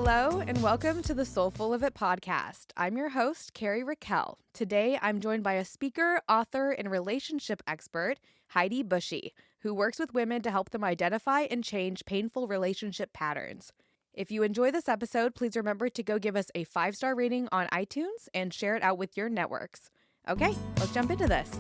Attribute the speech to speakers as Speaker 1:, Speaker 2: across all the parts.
Speaker 1: Hello and welcome to the Soulful of It podcast. I'm your host, Carrie Raquel. Today, I'm joined by a speaker, author, and relationship expert, Heidi Busche, who works with women to help them identify and change painful relationship patterns. If you enjoy this episode, please remember to go give us a 5-star rating on iTunes and share it out with your networks. Okay, let's jump into this.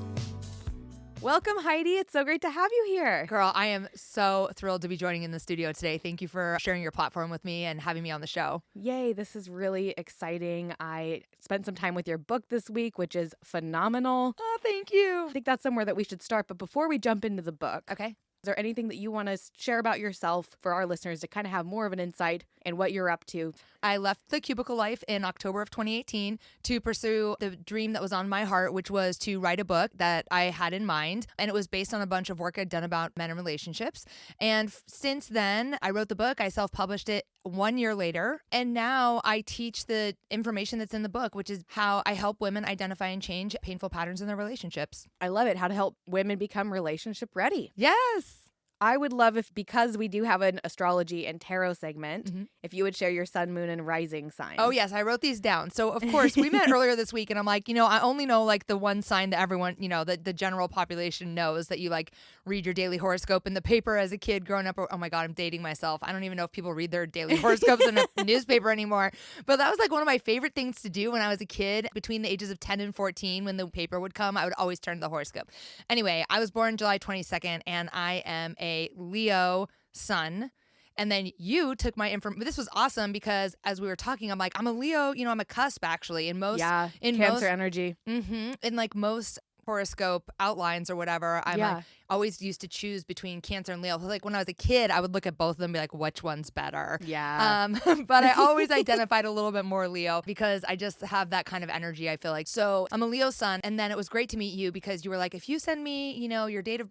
Speaker 1: Welcome, Heidi. It's so great to have you here.
Speaker 2: Girl, I am so thrilled to be joining in the studio today. Thank you for sharing your platform with me and having me on the show.
Speaker 1: Yay, this is really exciting. I spent some time with your book this week, which is phenomenal.
Speaker 2: Oh, thank you.
Speaker 1: I think that's somewhere that we should start. But before we jump into the book,
Speaker 2: Okay.
Speaker 1: is there anything that you want to share about yourself for our listeners to kind of have more of an insight in what you're up to?
Speaker 2: I left the cubicle life in October of 2018 to pursue the dream that was on my heart, which was to write a book that I had in mind. And it was based on a bunch of work I'd done about men and relationships. And since then, I wrote the book. I self-published it 1 year later. And now I teach the information that's in the book, which is how I help women identify and change painful patterns in their relationships.
Speaker 1: I love it. How to help women become relationship ready.
Speaker 2: Yes.
Speaker 1: I would love if, because we do have an astrology and tarot segment, if you would share your sun, moon, and rising signs.
Speaker 2: Oh, yes. I wrote these down. So, of course, we met earlier this week and I'm like, I only know like the one sign that everyone, that the general population knows, that you like read your daily horoscope in the paper as a kid growing up. Oh my God, I'm dating myself. I don't even know if people read their daily horoscopes in a newspaper anymore. But that was like one of my favorite things to do when I was a kid between the ages of 10 and 14. When the paper would come, I would always turn to the horoscope. Anyway, I was born July 22nd and I am a Leo sun. And then you took my information. This was awesome because as we were talking, I'm like, I'm a Leo, I'm a cusp actually. In
Speaker 1: Cancer energy.
Speaker 2: In like most horoscope outlines or whatever, I'm like always used to choose between Cancer and Leo. Like when I was a kid, I would look at both of them and be like, which one's better?
Speaker 1: Yeah.
Speaker 2: But I always identified a little bit more Leo because I just have that kind of energy, I feel like. So I'm a Leo sun. And then it was great to meet you because you were like, if you send me, your date of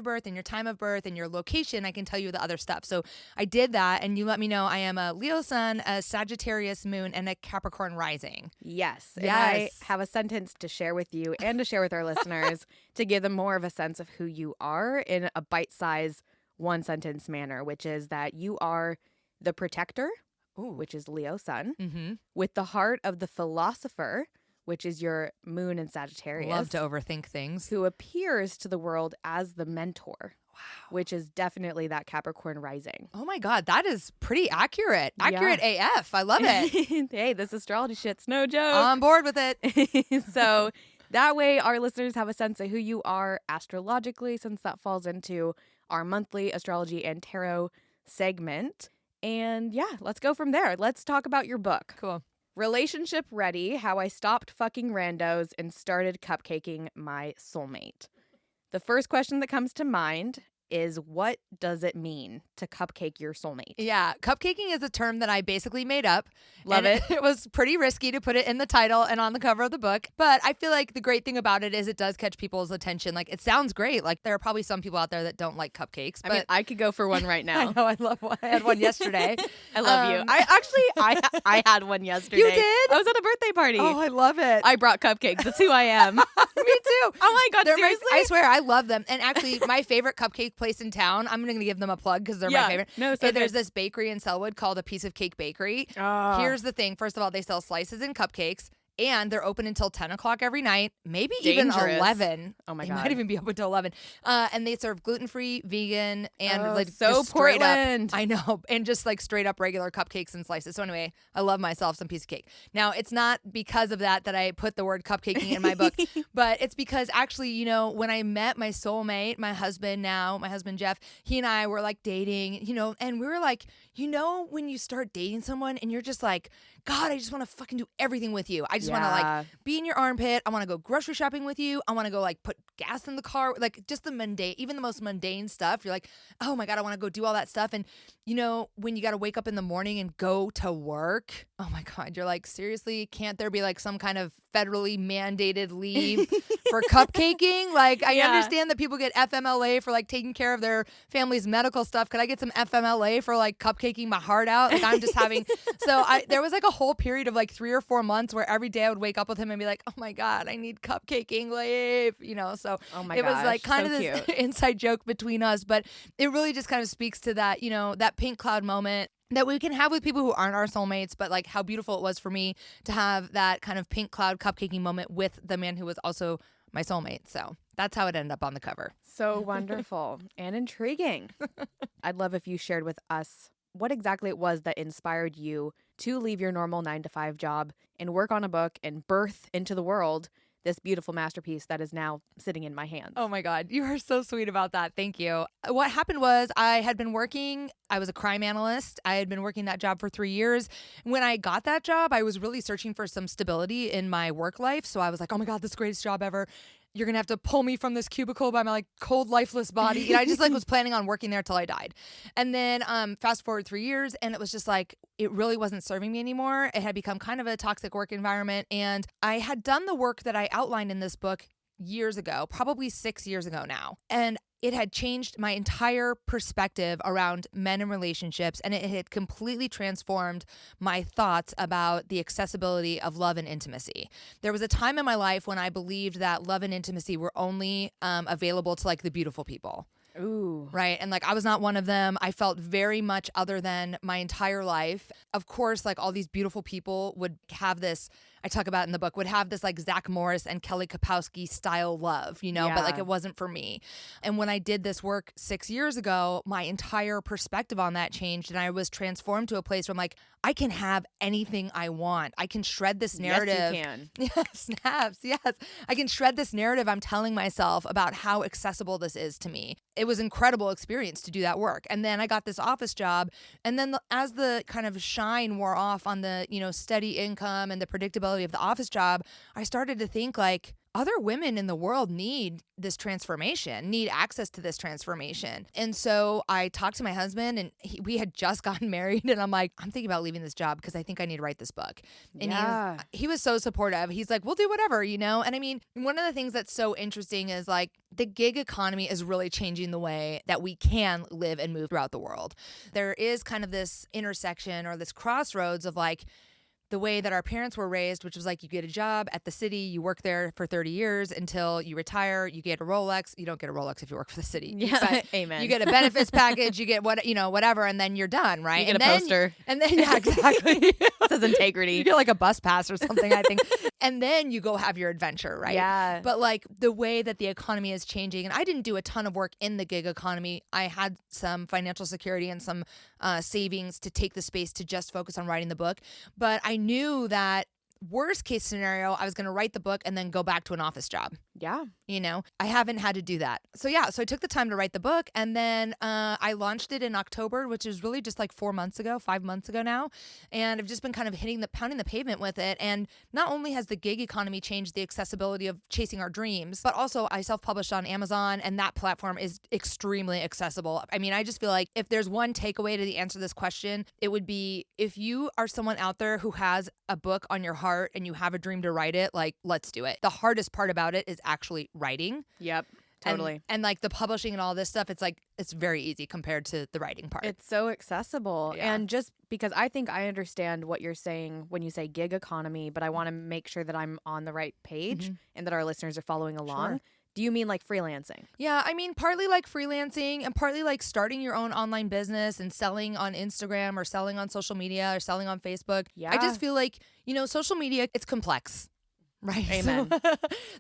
Speaker 2: birth and your time of birth and your location, I can tell you the other stuff. So I did that and you let me know I am a Leo sun, a Sagittarius moon, and a Capricorn rising.
Speaker 1: Yes. And I have a sentence to share with you and to share with our listeners to give them more of a sense of who you are in a bite-sized one-sentence manner, which is that you are the protector, which is Leo sun, with the heart of the philosopher, which is your moon and Sagittarius.
Speaker 2: Love to overthink things.
Speaker 1: Who appears to the world as the mentor. Wow. Which is definitely that Capricorn rising.
Speaker 2: Oh my God, that is pretty accurate. Accurate AF. I love it.
Speaker 1: Hey, this astrology shit's no joke.
Speaker 2: I'm on board with it.
Speaker 1: So that way our listeners have a sense of who you are astrologically, since that falls into our monthly astrology and tarot segment. And let's go from there. Let's talk about your book.
Speaker 2: Cool.
Speaker 1: Relationship Ready: How I Stopped Fucking Randos and Started Cupcaking My Soulmate. The first question that comes to mind is, what does it mean to cupcake your soulmate?
Speaker 2: Yeah, cupcaking is a term that I basically made up.
Speaker 1: Love it.
Speaker 2: It was pretty risky to put it in the title and on the cover of the book. But I feel like the great thing about it is it does catch people's attention. Like, it sounds great. Like, there are probably some people out there that don't like cupcakes. But
Speaker 1: I mean, I could go for one right now.
Speaker 2: I know, I love one. I had one yesterday.
Speaker 1: I love you. I had one yesterday.
Speaker 2: You did?
Speaker 1: I was at a birthday party.
Speaker 2: Oh, I love it.
Speaker 1: I brought cupcakes. That's who I am.
Speaker 2: Me too.
Speaker 1: Oh my God, seriously?
Speaker 2: I swear, I love them. And actually, my favorite cupcake place in town, I'm going to give them a plug because they're my favorite.
Speaker 1: No, so
Speaker 2: there's this bakery in Selwood called A Piece of Cake Bakery.
Speaker 1: Oh.
Speaker 2: Here's the thing. First of all, they sell slices and cupcakes. And they're open until 10 o'clock every night, maybe
Speaker 1: Dangerous.
Speaker 2: even 11.
Speaker 1: Oh my
Speaker 2: God.
Speaker 1: God.
Speaker 2: They might even be open till 11. And they serve gluten-free, vegan, and like
Speaker 1: so
Speaker 2: just straight
Speaker 1: Portland.
Speaker 2: up. I know. And just like straight up regular cupcakes and slices. So anyway, I love myself some piece of cake. Now, it's not because of that I put the word cupcaking in my book, but it's because actually, when I met my soulmate, my husband Jeff, he and I were like dating, and we were like, when you start dating someone and you're just like, God, I just want to fucking do everything with you. I just want to like be in your armpit. I want to go grocery shopping with you. I want to go like put gas in the car, like just the mundane, even the most mundane stuff. You're like, oh my God, I want to go do all that stuff. And when you got to wake up in the morning and go to work, oh my God, you're like, seriously, can't there be like some kind of federally mandated leave for cupcaking? Like, I understand that people get FMLA for like taking care of their family's medical stuff. Could I get some FMLA for like cupcaking my heart out? Like, I'm just having, there was like a whole period of like 3 or 4 months where every day I would wake up with him and be like, oh my God, I need cupcaking leave, So it was like kind of this inside joke between us, but it really just kind of speaks to that, that pink cloud moment that we can have with people who aren't our soulmates, but like how beautiful it was for me to have that kind of pink cloud cupcaking moment with the man who was also my soulmate. So that's how it ended up on the cover.
Speaker 1: So wonderful and intriguing. I'd love if you shared with us what exactly it was that inspired you to leave your normal 9-to-5 job and work on a book and birth into the world this beautiful masterpiece that is now sitting in my hands.
Speaker 2: Oh my God, you are so sweet about that. Thank you. What happened was I was a crime analyst. I had been working that job for 3 years. When I got that job, I was really searching for some stability in my work life. So I was like, oh my God, this is the greatest job ever. You're going to have to pull me from this cubicle by my like cold, lifeless body. And I just like was planning on working there till I died. And then fast forward 3 years and it was just like, it really wasn't serving me anymore. It had become kind of a toxic work environment. And I had done the work that I outlined in this book years ago, probably 6 years ago now. And it had changed my entire perspective around men and relationships, and it had completely transformed my thoughts about the accessibility of love and intimacy. There was a time in my life when I believed that love and intimacy were only available to like the beautiful people.
Speaker 1: Ooh.
Speaker 2: Right. And like I was not one of them. I felt very much other than my entire life. Of course, like all these beautiful people would have this, I talk about in the book, would have this like Zach Morris and Kelly Kapowski style love, you know, but like it wasn't for me. And when I did this work 6 years ago, my entire perspective on that changed. And I was transformed to a place where I'm like, I can have anything I want. I can shred this narrative.
Speaker 1: Yes, you can.
Speaker 2: Yes, snaps. Yes. I can shred this narrative I'm telling myself about how accessible this is to me. It was an incredible experience to do that work. And then I got this office job. And then as the kind of shine wore off on the, you know, steady income and the predictability of the office job, I started to think like, other women in the world need this transformation, need access to this transformation. And so I talked to my husband and we had just gotten married and I'm like, I'm thinking about leaving this job because I think I need to write this book. And he was so supportive. He's like, we'll do whatever, you know? And I mean, one of the things that's so interesting is like the gig economy is really changing the way that we can live and move throughout the world. There is kind of this intersection or this crossroads of like, the way that our parents were raised, which was like you get a job at the city, you work there for 30 years until you retire, you get a Rolex. You don't get a Rolex if you work for the city.
Speaker 1: Yeah, amen.
Speaker 2: You get a benefits package, you get whatever, and then you're done, right?
Speaker 1: You get a poster.
Speaker 2: And then, yeah, exactly.
Speaker 1: It says integrity.
Speaker 2: You get like a bus pass or something, I think. And then you go have your adventure, right?
Speaker 1: Yeah.
Speaker 2: But like the way that the economy is changing, and I didn't do a ton of work in the gig economy. I had some financial security and some savings to take the space to just focus on writing the book. But I knew that worst case scenario, I was going to write the book and then go back to an office job.
Speaker 1: Yeah.
Speaker 2: You know, I haven't had to do that. So yeah, so I took the time to write the book and then I launched it in October, which is really just like 5 months ago now. And I've just been kind of pounding the pavement with it. And not only has the gig economy changed the accessibility of chasing our dreams, but also I self-published on Amazon and that platform is extremely accessible. I mean, I just feel like if there's one takeaway to the answer to this question, it would be if you are someone out there who has a book on your heart and you have a dream to write it, like, let's do it. The hardest part about it is actually writing.
Speaker 1: Yep. Totally.
Speaker 2: And like the publishing and all this stuff, it's like, it's very easy compared to the writing part.
Speaker 1: It's so accessible.
Speaker 2: Yeah.
Speaker 1: And just because I think I understand what you're saying when you say gig economy, but I want to make sure that I'm on the right page and that our listeners are following along.
Speaker 2: Sure.
Speaker 1: Do you mean like freelancing?
Speaker 2: Yeah, I mean, partly like freelancing and partly like starting your own online business and selling on Instagram or selling on social media or selling on Facebook.
Speaker 1: Yeah.
Speaker 2: I just feel like, you know, social media, it's complex. Right.
Speaker 1: Amen.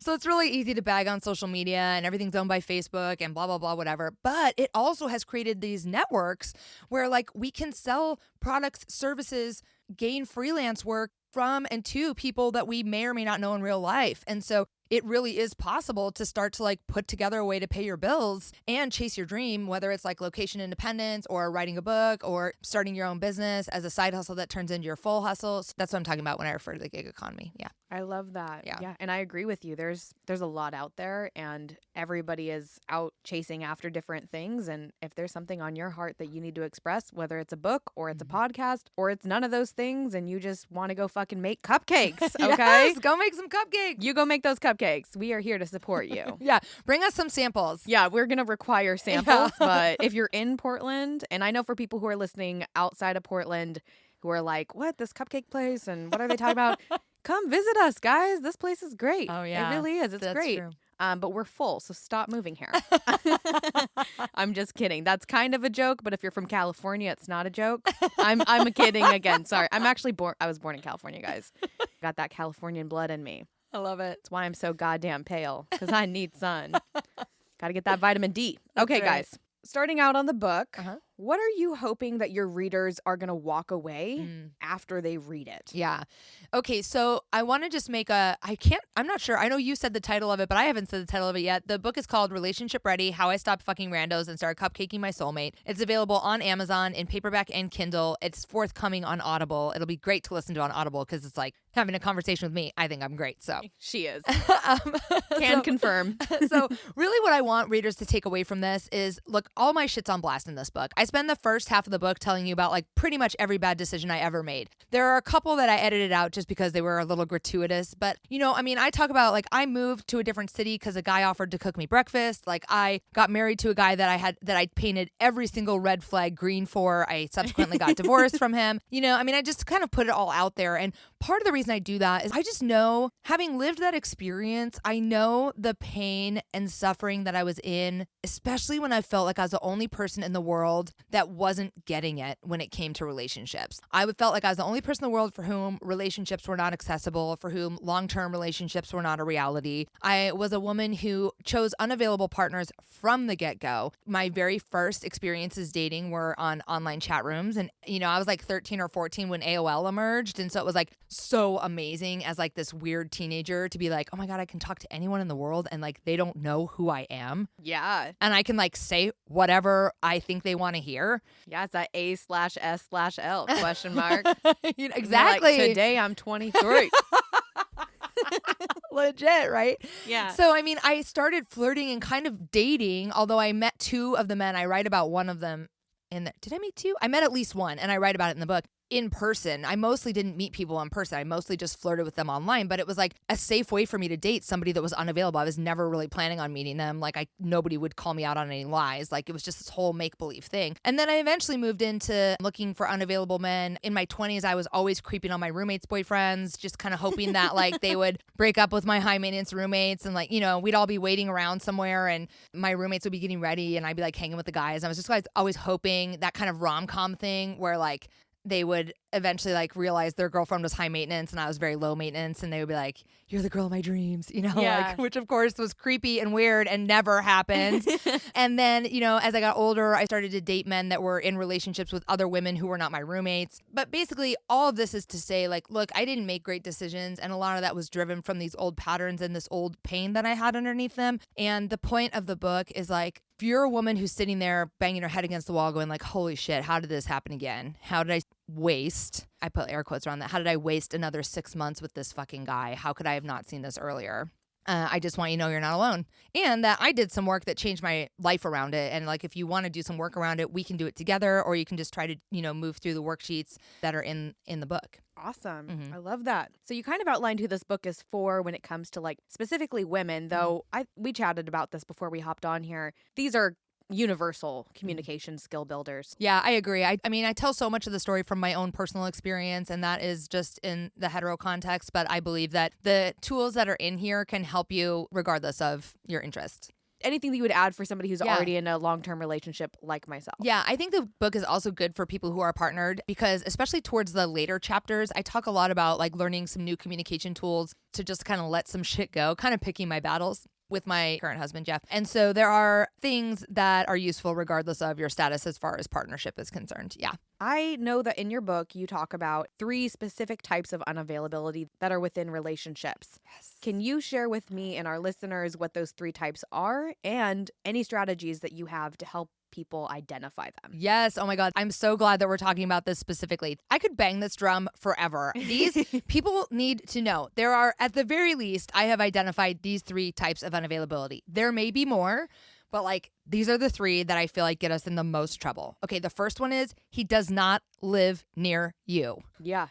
Speaker 2: So it's really easy to bag on social media and everything's owned by Facebook and blah, blah, blah, whatever. But it also has created these networks where like we can sell products, services, gain freelance work from and to people that we may or may not know in real life. And so it really is possible to start to like put together a way to pay your bills and chase your dream, whether it's like location independence or writing a book or starting your own business as a side hustle that turns into your full hustle. So that's what I'm talking about when I refer to the gig economy. Yeah.
Speaker 1: I love that.
Speaker 2: Yeah.
Speaker 1: And I agree with you. There's a lot out there and everybody is out chasing after different things. And if there's something on your heart that you need to express, whether it's a book or it's a podcast or it's none of those things and you just want to go fucking make cupcakes, okay?
Speaker 2: Yes, go make some cupcakes.
Speaker 1: You go make those cupcakes. We are here to support you.
Speaker 2: Yeah. Bring us some samples.
Speaker 1: Yeah, we're going to require samples. But if you're in Portland, and I know for people who are listening outside of Portland who are like, what, this cupcake place? And what are they talking about? Come visit us, guys. This place is great.
Speaker 2: Oh, yeah.
Speaker 1: It really is. It's
Speaker 2: That's
Speaker 1: great.
Speaker 2: true.
Speaker 1: but we're full, so stop moving here. I'm just kidding. That's kind of a joke, but if you're from California, it's not a joke. I'm kidding again. Sorry. I was born in California, guys. Got that Californian blood in me.
Speaker 2: I love it.
Speaker 1: That's why I'm so goddamn pale, because I need sun. Got to get that vitamin D. Okay,
Speaker 2: right.
Speaker 1: guys. Starting out on the book,
Speaker 2: Uh-huh.
Speaker 1: what are you hoping that your readers are going to walk away after they read it?
Speaker 2: Yeah. Okay, so I want to just make I'm not sure. I know you said the title of it, but I haven't said the title of it yet. The book is called Relationship Ready: How I Stopped Fucking Randos and Started Cupcaking My Soulmate. It's available on Amazon in paperback and Kindle. It's forthcoming on Audible. It'll be great to listen to on Audible because it's like having a conversation with me. I think I'm great. So
Speaker 1: She is. Can confirm.
Speaker 2: So really what I want readers to take away from this is, look, all my shit's on blast in this book. I spend the first half of the book telling you about like pretty much every bad decision I ever made. There are a couple that I edited out just because they were a little gratuitous, but I talk about like I moved to a different city because a guy offered to cook me breakfast. Like I got married to a guy that I painted every single red flag green for. I subsequently got divorced from him. I just kind of put it all out there. And part of the reason I do that is I just know, having lived that experience, I know the pain and suffering that I was in, especially when I felt like I was the only person in the world that wasn't getting it when it came to relationships. I felt like I was the only person in the world for whom relationships were not accessible, for whom long-term relationships were not a reality. I was a woman who chose unavailable partners from the get-go. My very first experiences dating were on online chat rooms. And, I was like 13 or 14 when AOL emerged. And so it was like so amazing as like this weird teenager to be like, oh my God, I can talk to anyone in the world and like they don't know who I am.
Speaker 1: Yeah.
Speaker 2: And I can like say whatever I think they want to hear.
Speaker 1: Yeah, it's that A/S/L question mark.
Speaker 2: Exactly.
Speaker 1: Like, today I'm 23.
Speaker 2: Legit, right?
Speaker 1: Yeah.
Speaker 2: So, I started flirting and kind of dating, although I met two of the men. I write about one of them did I meet two? I met at least one, and I write about it in the book. In person. I mostly didn't meet people in person. I mostly just flirted with them online, but it was like a safe way for me to date somebody that was unavailable. I was never really planning on meeting them. Like nobody would call me out on any lies. Like it was just this whole make-believe thing. And then I eventually moved into looking for unavailable men. In my 20s, I was always creeping on my roommates' boyfriends, just kind of hoping that like they would break up with my high maintenance roommates and like, we'd all be waiting around somewhere and my roommates would be getting ready and I'd be like hanging with the guys. I was just like always hoping that kind of rom-com thing where like they would eventually like realize their girlfriend was high maintenance and I was very low maintenance and they would be like, you're the girl of my dreams, like, which of course was creepy and weird and never happened. And then, as I got older, I started to date men that were in relationships with other women who were not my roommates. But basically all of this is to say like, look, I didn't make great decisions and a lot of that was driven from these old patterns and this old pain that I had underneath them. And the point of the book is like, if you're a woman who's sitting there banging her head against the wall going like, holy shit, how did this happen again? How did I waste, I put air quotes around that, how did I waste another 6 months with this fucking guy? How could I have not seen this earlier? I just want you to know you're not alone. And that I did some work that changed my life around it. And like, if you want to do some work around it, we can do it together, or you can just try to, move through the worksheets that are in the book.
Speaker 1: Awesome. I love that. So you kind of outlined who this book is for when it comes to like specifically women, though we chatted about this before we hopped on here. These are universal communication skill builders.
Speaker 2: Yeah, I agree. I tell so much of the story from my own personal experience, and that is just in the hetero context, but I believe that the tools that are in here can help you regardless of your interest.
Speaker 1: Anything that you would add for somebody who's already in a long-term relationship like myself?
Speaker 2: Yeah, I think the book is also good for people who are partnered because especially towards the later chapters, I talk a lot about like learning some new communication tools to just kind of let some shit go, kind of picking my battles with my current husband, Jeff. And so there are things that are useful regardless of your status as far as partnership is concerned. Yeah.
Speaker 1: I know that in your book, you talk about 3 specific types of unavailability that are within relationships.
Speaker 2: Yes.
Speaker 1: Can you share with me and our listeners what those 3 types are and any strategies that you have to help people identify them?
Speaker 2: Yes. Oh my God. I'm so glad that we're talking about this specifically. I could bang this drum forever. These people need to know there are, at the very least, I have identified these 3 types of unavailability. There may be more, but like these are the 3 that I feel like get us in the most trouble. Okay. The first one is he does not live near you.
Speaker 1: Yeah.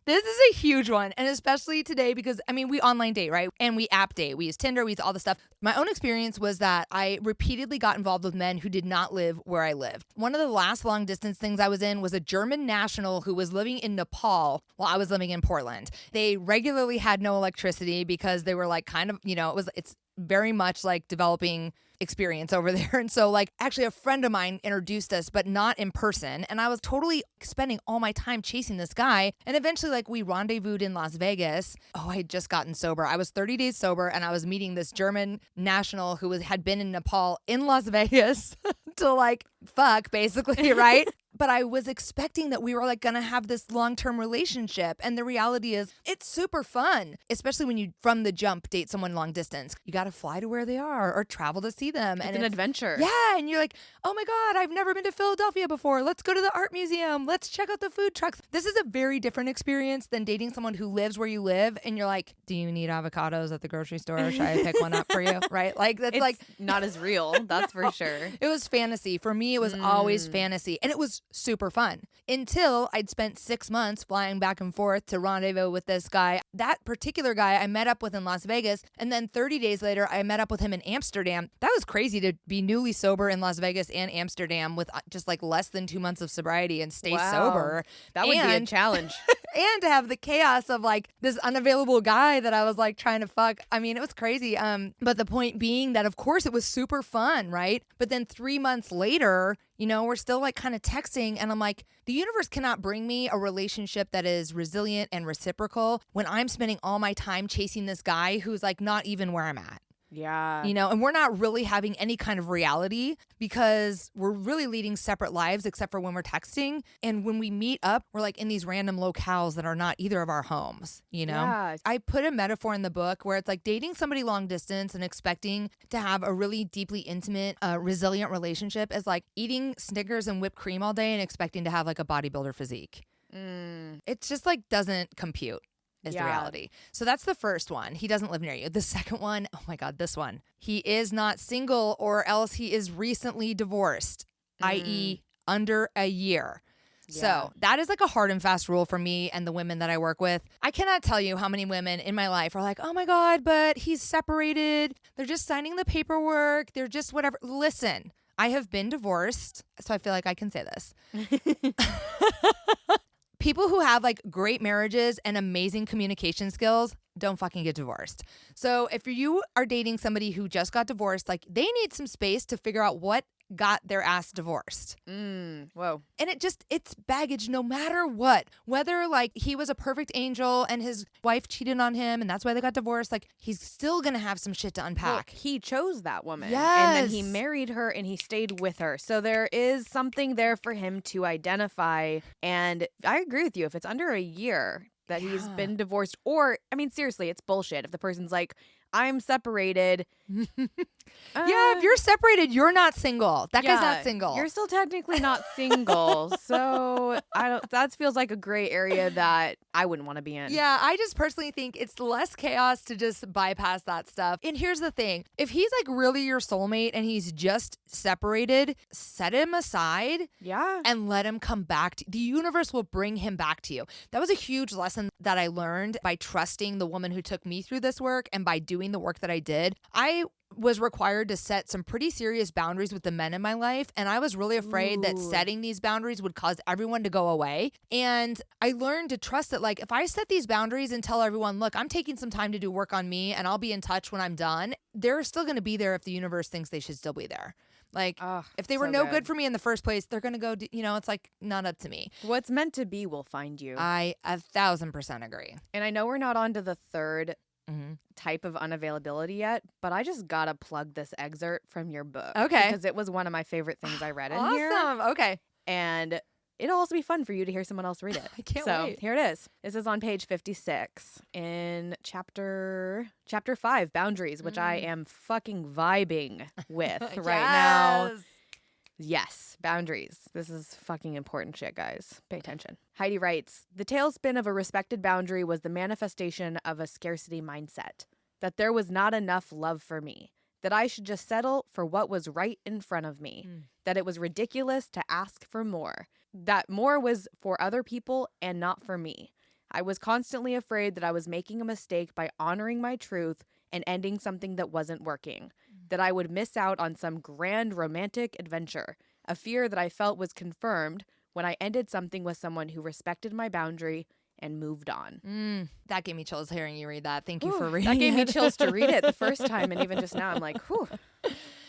Speaker 2: This is a huge one. And especially today because, I mean, we online date, right? And we app date. We use Tinder. We use all the stuff. My own experience was that I repeatedly got involved with men who did not live where I lived. One of the last long distance things I was in was a German national who was living in Nepal while I was living in Portland. They regularly had no electricity because they were like kind of, it's very much like developing experience over there. And so like actually a friend of mine introduced us, but not in person. And I was totally spending all my time chasing this guy. And eventually like we rendezvoused in Las Vegas. Oh, I had just gotten sober. I was 30 days sober and I was meeting this German national who had been in Nepal in Las Vegas to like fuck basically, right? But I was expecting that we were like gonna have this long-term relationship. And the reality is it's super fun, especially when you from the jump date someone long distance. You gotta fly to where they are or travel to see them.
Speaker 1: It's an adventure.
Speaker 2: Yeah. And you're like, oh my God, I've never been to Philadelphia before. Let's go to the art museum. Let's check out the food trucks. This is a very different experience than dating someone who lives where you live. And you're like, do you need avocados at the grocery store? Should I pick one up for you? Right? Like that's like
Speaker 1: not as real. That's for sure.
Speaker 2: It was fantasy. For me, it was always fantasy. And it was super fun until I'd spent 6 months flying back and forth to rendezvous with this guy. That particular guy I met up with in Las Vegas. And then 30 days later, I met up with him in Amsterdam. That was crazy to be newly sober in Las Vegas and Amsterdam with just like less than 2 months of sobriety and stay sober.
Speaker 1: That would be a challenge.
Speaker 2: And to have the chaos of like this unavailable guy that I was like trying to fuck. I mean, it was crazy. But the point being that of course it was super fun, right? But then 3 months later, we're still like kind of texting and I'm like, the universe cannot bring me a relationship that is resilient and reciprocal when I'm spending all my time chasing this guy who's like not even where I'm at.
Speaker 1: Yeah.
Speaker 2: And we're not really having any kind of reality because we're really leading separate lives except for when we're texting. And when we meet up, we're like in these random locales that are not either of our homes,
Speaker 1: Yeah.
Speaker 2: I put a metaphor in the book where it's like dating somebody long distance and expecting to have a really deeply intimate, resilient relationship is like eating Snickers and whipped cream all day and expecting to have like a bodybuilder physique. It just like doesn't compute. Is the reality. So that's the first one. He doesn't live near you. The second one, oh my God, this one. He is not single or else he is recently divorced, i.e. under a year. Yeah. So that is like a hard and fast rule for me and the women that I work with. I cannot tell you how many women in my life are like, oh my God, but he's separated. They're just signing the paperwork. They're just whatever. Listen, I have been divorced, so I feel like I can say this. People who have like great marriages and amazing communication skills don't fucking get divorced. So if you are dating somebody who just got divorced, like they need some space to figure out what got their ass divorced.
Speaker 1: Whoa.
Speaker 2: And it's baggage no matter what. Whether like he was a perfect angel and his wife cheated on him and that's why they got divorced, like he's still going to have some shit to unpack.
Speaker 1: Well, he chose that woman.
Speaker 2: Yes.
Speaker 1: And then he married her and he stayed with her. So there is something there for him to identify. And I agree with you. If it's under a year that he's been divorced, or, I mean, seriously, it's bullshit. If the person's like, I'm separated.
Speaker 2: Yeah, if you're separated, you're not single. That guy's not single.
Speaker 1: You're still technically not single. So that feels like a gray area that I wouldn't want to be in.
Speaker 2: Yeah, I just personally think it's less chaos to just bypass that stuff. And here's the thing. If he's like really your soulmate and he's just separated, set him aside.
Speaker 1: Yeah.
Speaker 2: And let him come back. The universe will bring him back to you. That was a huge lesson that I learned by trusting the woman who took me through this work and by doing the work that I did. I was required to set some pretty serious boundaries with the men in my life. And I was really afraid that setting these boundaries would cause everyone to go away. And I learned to trust that, like, if I set these boundaries and tell everyone, look, I'm taking some time to do work on me and I'll be in touch when I'm done, they're still going to be there if the universe thinks they should still be there. Like, if they were no good for me in the first place, they're going to go, it's like not up to me.
Speaker 1: What's meant to be will find you.
Speaker 2: I 1,000% agree.
Speaker 1: And I know we're not on to the third type of unavailability yet, but I just gotta plug this excerpt from your book.
Speaker 2: Okay.
Speaker 1: Because it was one of my favorite things I read in here.
Speaker 2: Awesome. Okay.
Speaker 1: And it'll also be fun for you to hear someone else read it.
Speaker 2: I can't
Speaker 1: So
Speaker 2: wait.
Speaker 1: here it is. This is on page 56 in chapter 5, Boundaries, which I am fucking vibing with right now. Yes, boundaries. This is fucking important shit, guys. Pay attention. Heidi writes, the tailspin of a respected boundary was the manifestation of a scarcity mindset, that there was not enough love for me, that I should just settle for what was right in front of me, that it was ridiculous to ask for more, that more was for other people and not for me. I was constantly afraid that I was making a mistake by honoring my truth and ending something that wasn't working, that I would miss out on some grand romantic adventure, a fear that I felt was confirmed when I ended something with someone who respected my boundary and moved on.
Speaker 2: That gave me chills hearing you read that. Thank you
Speaker 1: Ooh,
Speaker 2: for reading
Speaker 1: that gave me
Speaker 2: it.
Speaker 1: chills to read it the first time, and even just now, I'm like, whew,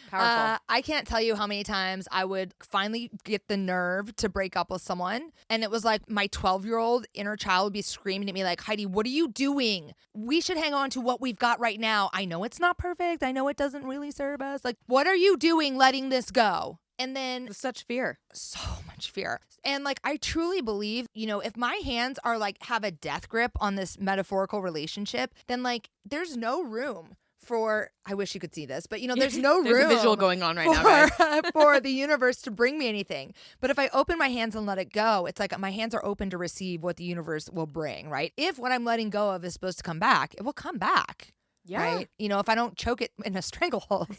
Speaker 1: powerful.
Speaker 2: I can't tell you how many times I would finally get the nerve to break up with someone. And it was like my 12-year-old inner child would be screaming at me like, Heidi, what are you doing? We should hang on to what we've got right now. I know it's not perfect. I know it doesn't really serve us. Like, what are you doing letting this go? And then
Speaker 1: Such fear.
Speaker 2: so much fear. And like, I truly believe, if my hands are like, have a death grip on this metaphorical relationship, then like, there's no room for, I wish you could see this, but there's no room.
Speaker 1: There's a visual going on right now, guys.
Speaker 2: For the universe to bring me anything. But if I open my hands and let it go, it's like my hands are open to receive what the universe will bring, right? If what I'm letting go of is supposed to come back, it will come back.
Speaker 1: Yeah.
Speaker 2: Right? If I don't choke it in a stranglehold.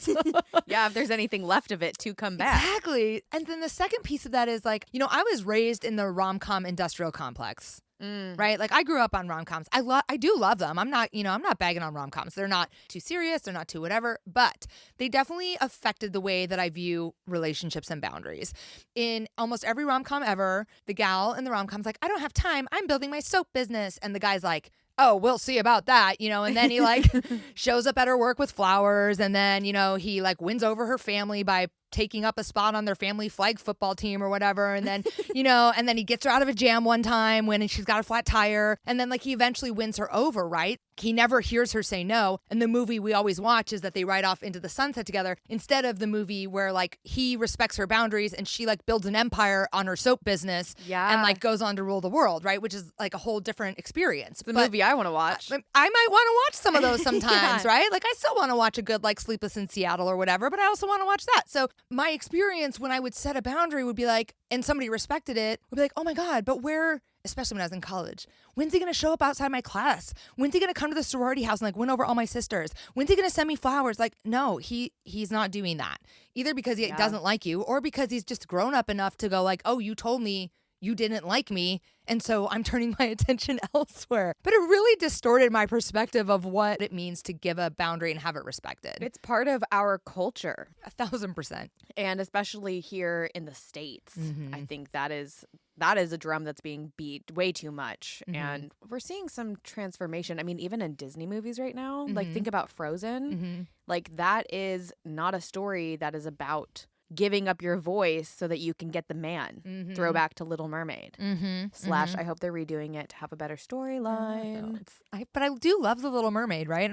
Speaker 1: Yeah, if there's anything left of it to come back.
Speaker 2: Exactly. And then the second piece of that is like, I was raised in the rom-com industrial complex. Right? Like I grew up on rom-coms. I do love them. I'm not bagging on rom-coms. They're not too serious. They're not too whatever, but they definitely affected the way that I view relationships and boundaries. In almost every rom-com ever, the gal in the rom-com's like, I don't have time. I'm building my soap business. And the guy's like, oh, we'll see about that, and then he like shows up at her work with flowers. And then, he like wins over her family by taking up a spot on their family flag football team or whatever. And then, and then he gets her out of a jam one time when she's got a flat tire. And then like he eventually wins her over, right? He never hears her say no. And the movie we always watch is that they ride off into the sunset together instead of the movie where like he respects her boundaries and she like builds an empire on her soap business and like goes on to rule the world, right? Which is like a whole different experience.
Speaker 1: The movie I want to watch.
Speaker 2: I might want to watch some of those sometimes, right? Like I still want to watch a good like Sleepless in Seattle or whatever, but I also want to watch that. So my experience when I would set a boundary would be like, and somebody respected it, would be like, oh my God, but where, especially when I was in college, when's he going to show up outside my class? When's he going to come to the sorority house and like win over all my sisters? When's he going to send me flowers? Like, no, he's not doing that. Either because he doesn't like you or because he's just grown up enough to go like, oh, you told me you didn't like me, and so I'm turning my attention elsewhere. But it really distorted my perspective of what it means to give a boundary and have it respected.
Speaker 1: It's part of our culture.
Speaker 2: 1,000%.
Speaker 1: And especially here in the States, I think that is a drum that's being beat way too much. And we're seeing some transformation. I mean, even in Disney movies right now, like think about Frozen. Like that is not a story that is about giving up your voice so that you can get the man. Throwback to Little Mermaid. / I hope they're redoing it to have a better storyline.
Speaker 2: But I do love The Little Mermaid, right?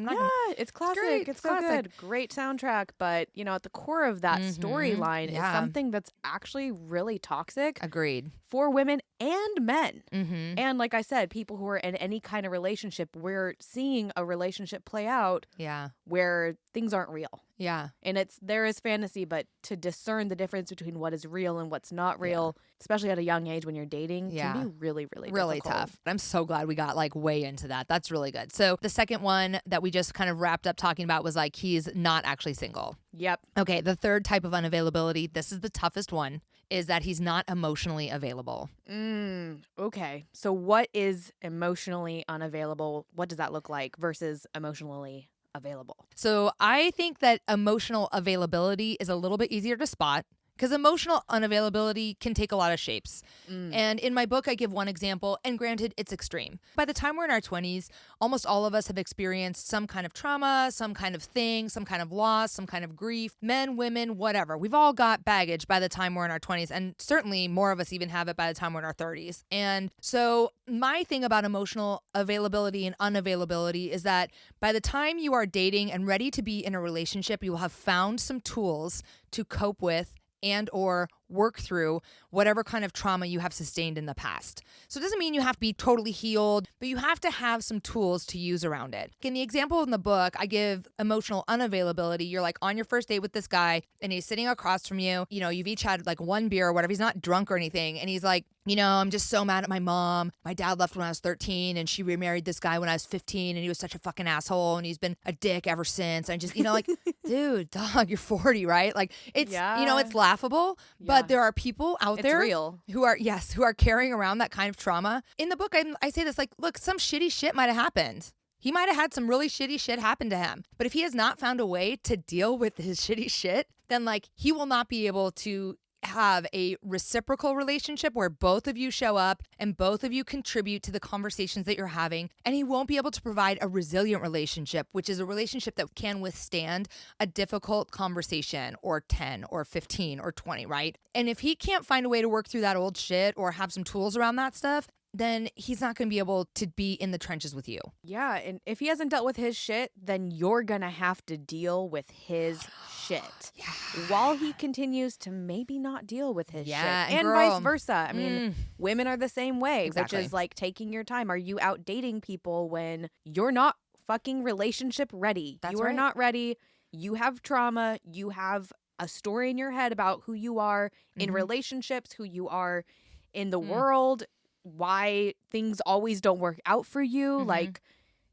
Speaker 1: It's classic. It's so good. Great soundtrack. But, at the core of that storyline is something that's actually really toxic.
Speaker 2: Agreed.
Speaker 1: For women and men. And like I said, people who are in any kind of relationship, we're seeing a relationship play out where things aren't real.
Speaker 2: Yeah.
Speaker 1: And there is fantasy, but to discern the difference between what is real and what's not real, especially at a young age when you're dating, can be really, really difficult.
Speaker 2: Tough. I'm so glad we got like way into that. That's really good. So the second one that we just kind of wrapped up talking about was like, he's not actually single.
Speaker 1: Yep.
Speaker 2: Okay. The third type of unavailability, this is the toughest one, is that he's not emotionally available.
Speaker 1: Okay. So what is emotionally unavailable? What does that look like versus emotionally available?
Speaker 2: So I think that emotional availability is a little bit easier to spot because emotional unavailability can take a lot of shapes. And in my book, I give one example, and granted, it's extreme. By the time we're in our 20s, almost all of us have experienced some kind of trauma, some kind of thing, some kind of loss, some kind of grief, men, women, whatever. We've all got baggage by the time we're in our 20s, and certainly more of us even have it by the time we're in our 30s. And so my thing about emotional availability and unavailability is that by the time you are dating and ready to be in a relationship, you will have found some tools to cope with and or work through whatever kind of trauma you have sustained in the past. So it doesn't mean you have to be totally healed, but you have to have some tools to use around it. In the example in the book, I give emotional unavailability. You're like on your first date with this guy and he's sitting across from you. You've each had like one beer or whatever. He's not drunk or anything. And he's like, I'm just so mad at my mom. My dad left when I was 13 and she remarried this guy when I was 15 and he was such a fucking asshole and he's been a dick ever since. I just, like, dude, dog, you're 40, right? Like it's, it's laughable, but But there are people out
Speaker 1: It's
Speaker 2: there
Speaker 1: real.
Speaker 2: who are carrying around that kind of trauma. In the book, I say this, like, look, some shitty shit might have happened. He might have had some really shitty shit happen to him. But if he has not found a way to deal with his shitty shit, then like he will not be able to have a reciprocal relationship where both of you show up and both of you contribute to the conversations that you're having. And he won't be able to provide a resilient relationship, which is a relationship that can withstand a difficult conversation or 10 or 15 or 20, right? And if he can't find a way to work through that old shit or have some tools around that stuff, then he's not going to be able to be in the trenches with you.
Speaker 1: Yeah, and if he hasn't dealt with his shit, then you're going to have to deal with his shit.
Speaker 2: Yeah.
Speaker 1: While he continues to maybe not deal with his shit. And
Speaker 2: girl,
Speaker 1: vice versa. I mean, women are the same way,
Speaker 2: Exactly.
Speaker 1: which is like taking your time. Are you out dating people when you're not fucking relationship ready?
Speaker 2: That's
Speaker 1: you are
Speaker 2: right.
Speaker 1: not ready. You have trauma. You have a story in your head about who you are in relationships, who you are in the world, why things always don't work out for you. Like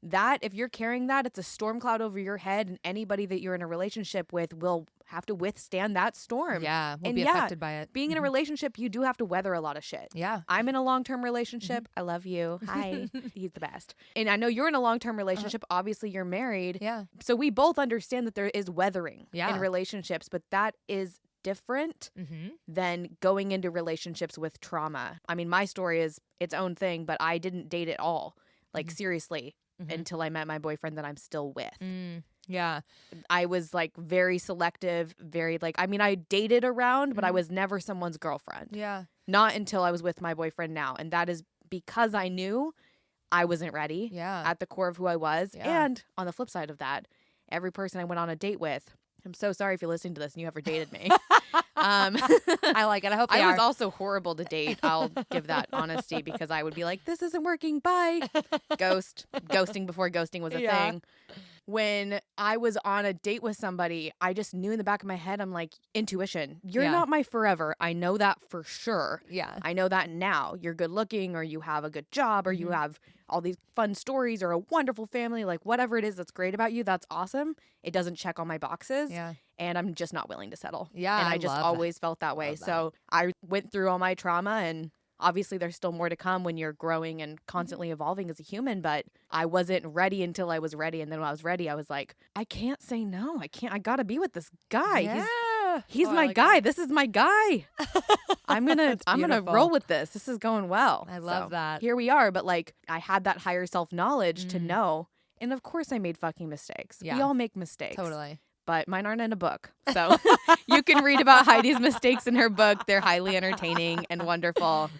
Speaker 1: that, if you're carrying that, it's a storm cloud over your head, and anybody that you're in a relationship with will have to withstand that storm.
Speaker 2: Yeah, we'll
Speaker 1: And
Speaker 2: be
Speaker 1: yeah,
Speaker 2: affected by it.
Speaker 1: Being in a relationship, you do have to weather a lot of shit.
Speaker 2: Yeah.
Speaker 1: I'm in a long-term relationship. I love you. Hi. He's the best. And I know you're in a long-term relationship. Obviously, you're married.
Speaker 2: Yeah.
Speaker 1: So we both understand that there is weathering
Speaker 2: Yeah.
Speaker 1: in relationships, but that is different than going into relationships with trauma. I mean, my story is its own thing, but I didn't date at all, like seriously, until I met my boyfriend that I'm still with.
Speaker 2: Yeah.
Speaker 1: I was like very selective, very like, I mean, I dated around, but I was never someone's girlfriend.
Speaker 2: Yeah.
Speaker 1: Not until I was with my boyfriend now. And that is because I knew I wasn't ready at the core of who I was.
Speaker 2: Yeah.
Speaker 1: And on the flip side of that, every person I went on a date with, I'm so sorry if you're listening to this and you ever dated me.
Speaker 2: I like it. I hope they
Speaker 1: I was
Speaker 2: are.
Speaker 1: also horrible to date. I'll give that honesty because I would be like, this isn't working. Bye. Ghosting before ghosting was a thing. When I was on a date with somebody, I just knew in the back of my head, I'm like, intuition. You're not my forever. I know that for sure.
Speaker 2: Yeah.
Speaker 1: I know that now. You're good looking, or you have a good job, or you have all these fun stories, or a wonderful family, like whatever it is that's great about you, that's awesome. It doesn't check all my boxes.
Speaker 2: Yeah.
Speaker 1: And I'm just not willing to settle.
Speaker 2: Yeah,
Speaker 1: And
Speaker 2: I
Speaker 1: I just
Speaker 2: love
Speaker 1: always felt that way.
Speaker 2: Love that.
Speaker 1: So I went through all my trauma, and obviously there's still more to come when you're growing and constantly evolving as a human, but I wasn't ready until I was ready. And then when I was ready, I was like, I can't say no. I gotta be with this guy.
Speaker 2: Yeah.
Speaker 1: He's
Speaker 2: Oh, I
Speaker 1: my
Speaker 2: like
Speaker 1: guy.
Speaker 2: that.
Speaker 1: This is my guy. I'm gonna
Speaker 2: beautiful.
Speaker 1: roll with this. This is going well.
Speaker 2: I love that.
Speaker 1: Here we are. But like, I had that higher self knowledge to know. And of course I made fucking mistakes.
Speaker 2: Yeah.
Speaker 1: We all make mistakes.
Speaker 2: Totally.
Speaker 1: But mine aren't in a book. So you can read about Heidi's mistakes in her book. They're highly entertaining and wonderful.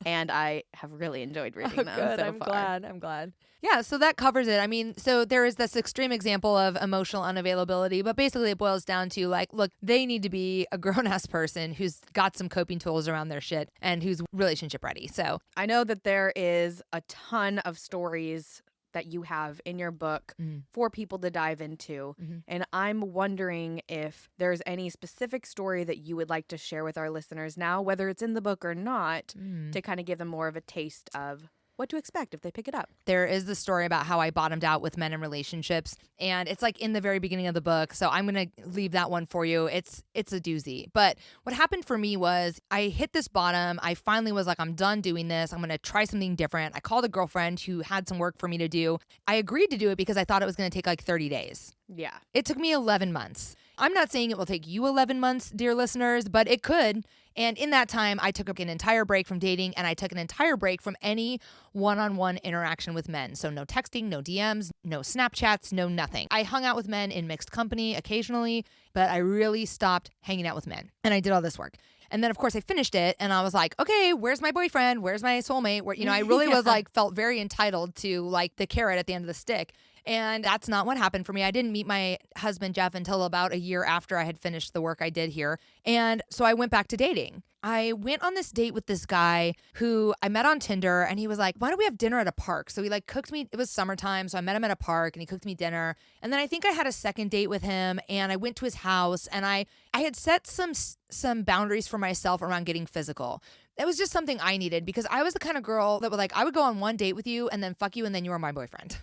Speaker 1: And I have really enjoyed reading them
Speaker 2: Good.
Speaker 1: so
Speaker 2: I'm
Speaker 1: far.
Speaker 2: glad. I'm glad. Yeah, so that covers it. I mean, so there is this extreme example of emotional unavailability, but basically it boils down to like, look, they need to be a grown-ass person who's got some coping tools around their shit and who's relationship ready. So
Speaker 1: I know that there is a ton of stories that you have in your book for people to dive into. And I'm wondering if there's any specific story that you would like to share with our listeners now, whether it's in the book or not, to kind of give them more of a taste of what to expect if they pick it up.
Speaker 2: there is the story about how I bottomed out with men in relationships, and it's like in the very beginning of the book. So I'm going to leave that one for you. It's a doozy. But what happened for me was I hit this bottom. I finally was like, I'm done doing this. I'm going to try something different. I called a girlfriend who had some work for me to do. I agreed to do it because I thought it was going to take like 30 days.
Speaker 1: Yeah.
Speaker 2: It took me 11 months. I'm not saying it will take you 11 months, dear listeners, but it could. And in that time, I took an entire break from dating, and I took an entire break from any one-on-one interaction with men. So no texting, no DMs, no Snapchats, no nothing. I hung out with men in mixed company occasionally, but I really stopped hanging out with men. And I did all this work. And then, of course, I finished it, and I was like, okay, where's my boyfriend? Where's my soulmate? Where, I really was like, felt very entitled to like the carrot at the end of the stick. And that's not what happened for me. I didn't meet my husband, Jeff, until about a year after I had finished the work I did here. And so I went back to dating. I went on this date with this guy who I met on Tinder, and he was like, why don't we have dinner at a park? So he like cooked me. It was summertime. So I met him at a park, and he cooked me dinner. And then I think I had a second date with him, and I went to his house, and I had set some boundaries for myself around getting physical. It was just something I needed because I was the kind of girl that would like, I would go on one date with you and then fuck you, and then you were my boyfriend.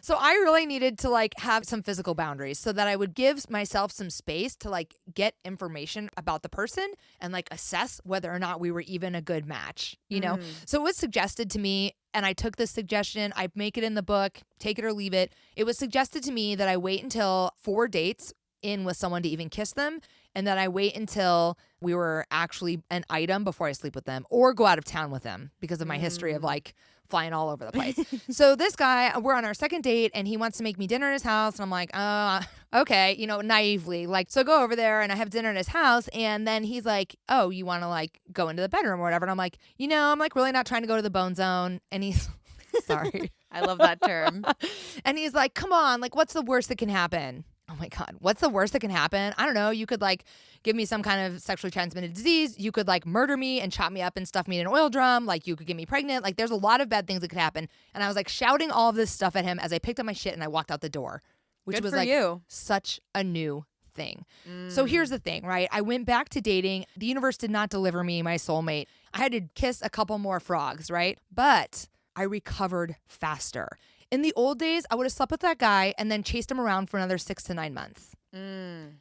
Speaker 2: So I really needed to like have some physical boundaries so that I would give myself some space to like get information about the person and like assess whether or not we were even a good match, you know? So it was suggested to me, and I took this suggestion. I make it in the book, take it or leave it. It was suggested to me that I wait until 4 dates in with someone to even kiss them, and that I wait until we were actually an item before I sleep with them or go out of town with them because of my history of like flying all over the place. So this guy, we're on our second date and he wants to make me dinner in his house. And I'm like, okay, you know, naively, like, so go over there and I have dinner in his house. And then he's like, oh, you want to like go into the bedroom or whatever. And I'm like, you know, I'm like really not trying to go to the bone zone. And he's sorry.
Speaker 1: I love that term.
Speaker 2: And he's like, come on, like, what's the worst that can happen? Oh my God, what's the worst that can happen? I don't know. You could like give me some kind of sexually transmitted disease. You could like murder me and chop me up and stuff me in an oil drum. Like you could get me pregnant. Like there's a lot of bad things that could happen. And I was like shouting all of this stuff at him as I picked up my shit and I walked out the door, which
Speaker 1: Good
Speaker 2: was
Speaker 1: for
Speaker 2: like
Speaker 1: you.
Speaker 2: such a new thing. So here's the thing, right? I went back to dating. The universe did not deliver me my soulmate. I had to kiss a couple more frogs, right? But I recovered faster. In the old days, I would have slept with that guy and then chased him around for another 6 to 9 months.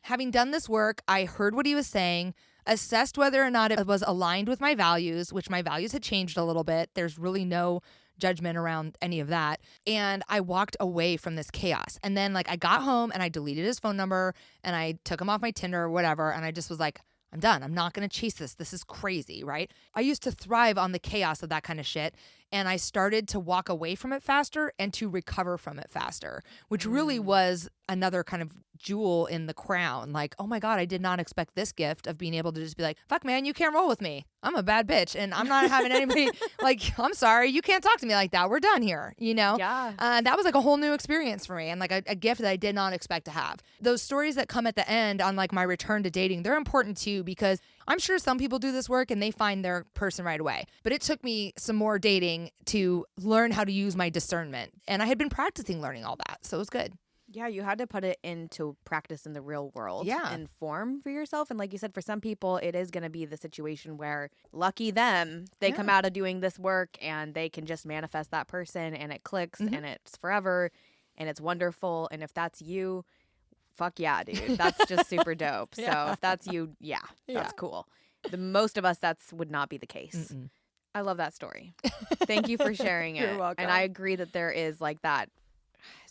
Speaker 2: Having done this work, I heard what he was saying, assessed whether or not it was aligned with my values, which my values had changed a little bit. There's really no judgment around any of that. And I walked away from this chaos. And then like I got home and I deleted his phone number and I took him off my Tinder or whatever. And I just was like, I'm done. I'm not going to chase this. This is crazy, right? I used to thrive on the chaos of that kind of shit. And I started to walk away from it faster and to recover from it faster, which really was another kind of jewel in the crown. Like, oh my God, I did not expect this gift of being able to just be like, fuck man, you can't roll with me. I'm a bad bitch and I'm not having anybody like, I'm sorry, you can't talk to me like that. We're done here, you know?
Speaker 1: Yeah.
Speaker 2: That was like a whole new experience for me and like a gift that I did not expect to have. Those stories that come at the end on like my return to dating, they're important too because I'm sure some people do this work and they find their person right away. But it took me some more dating to learn how to use my discernment. And I had been practicing learning all that. So it was good.
Speaker 1: Yeah, you had to put it into practice in the real world and form for yourself. And like you said, for some people, it is going to be the situation where lucky them, they come out of doing this work and they can just manifest that person and it clicks and it's forever and it's wonderful. And if that's you, fuck yeah, dude. That's just super dope. So if that's you, that's cool. The most of us, would not be the case. I love that story. Thank you for sharing it.
Speaker 2: You're welcome.
Speaker 1: And I agree that there is like that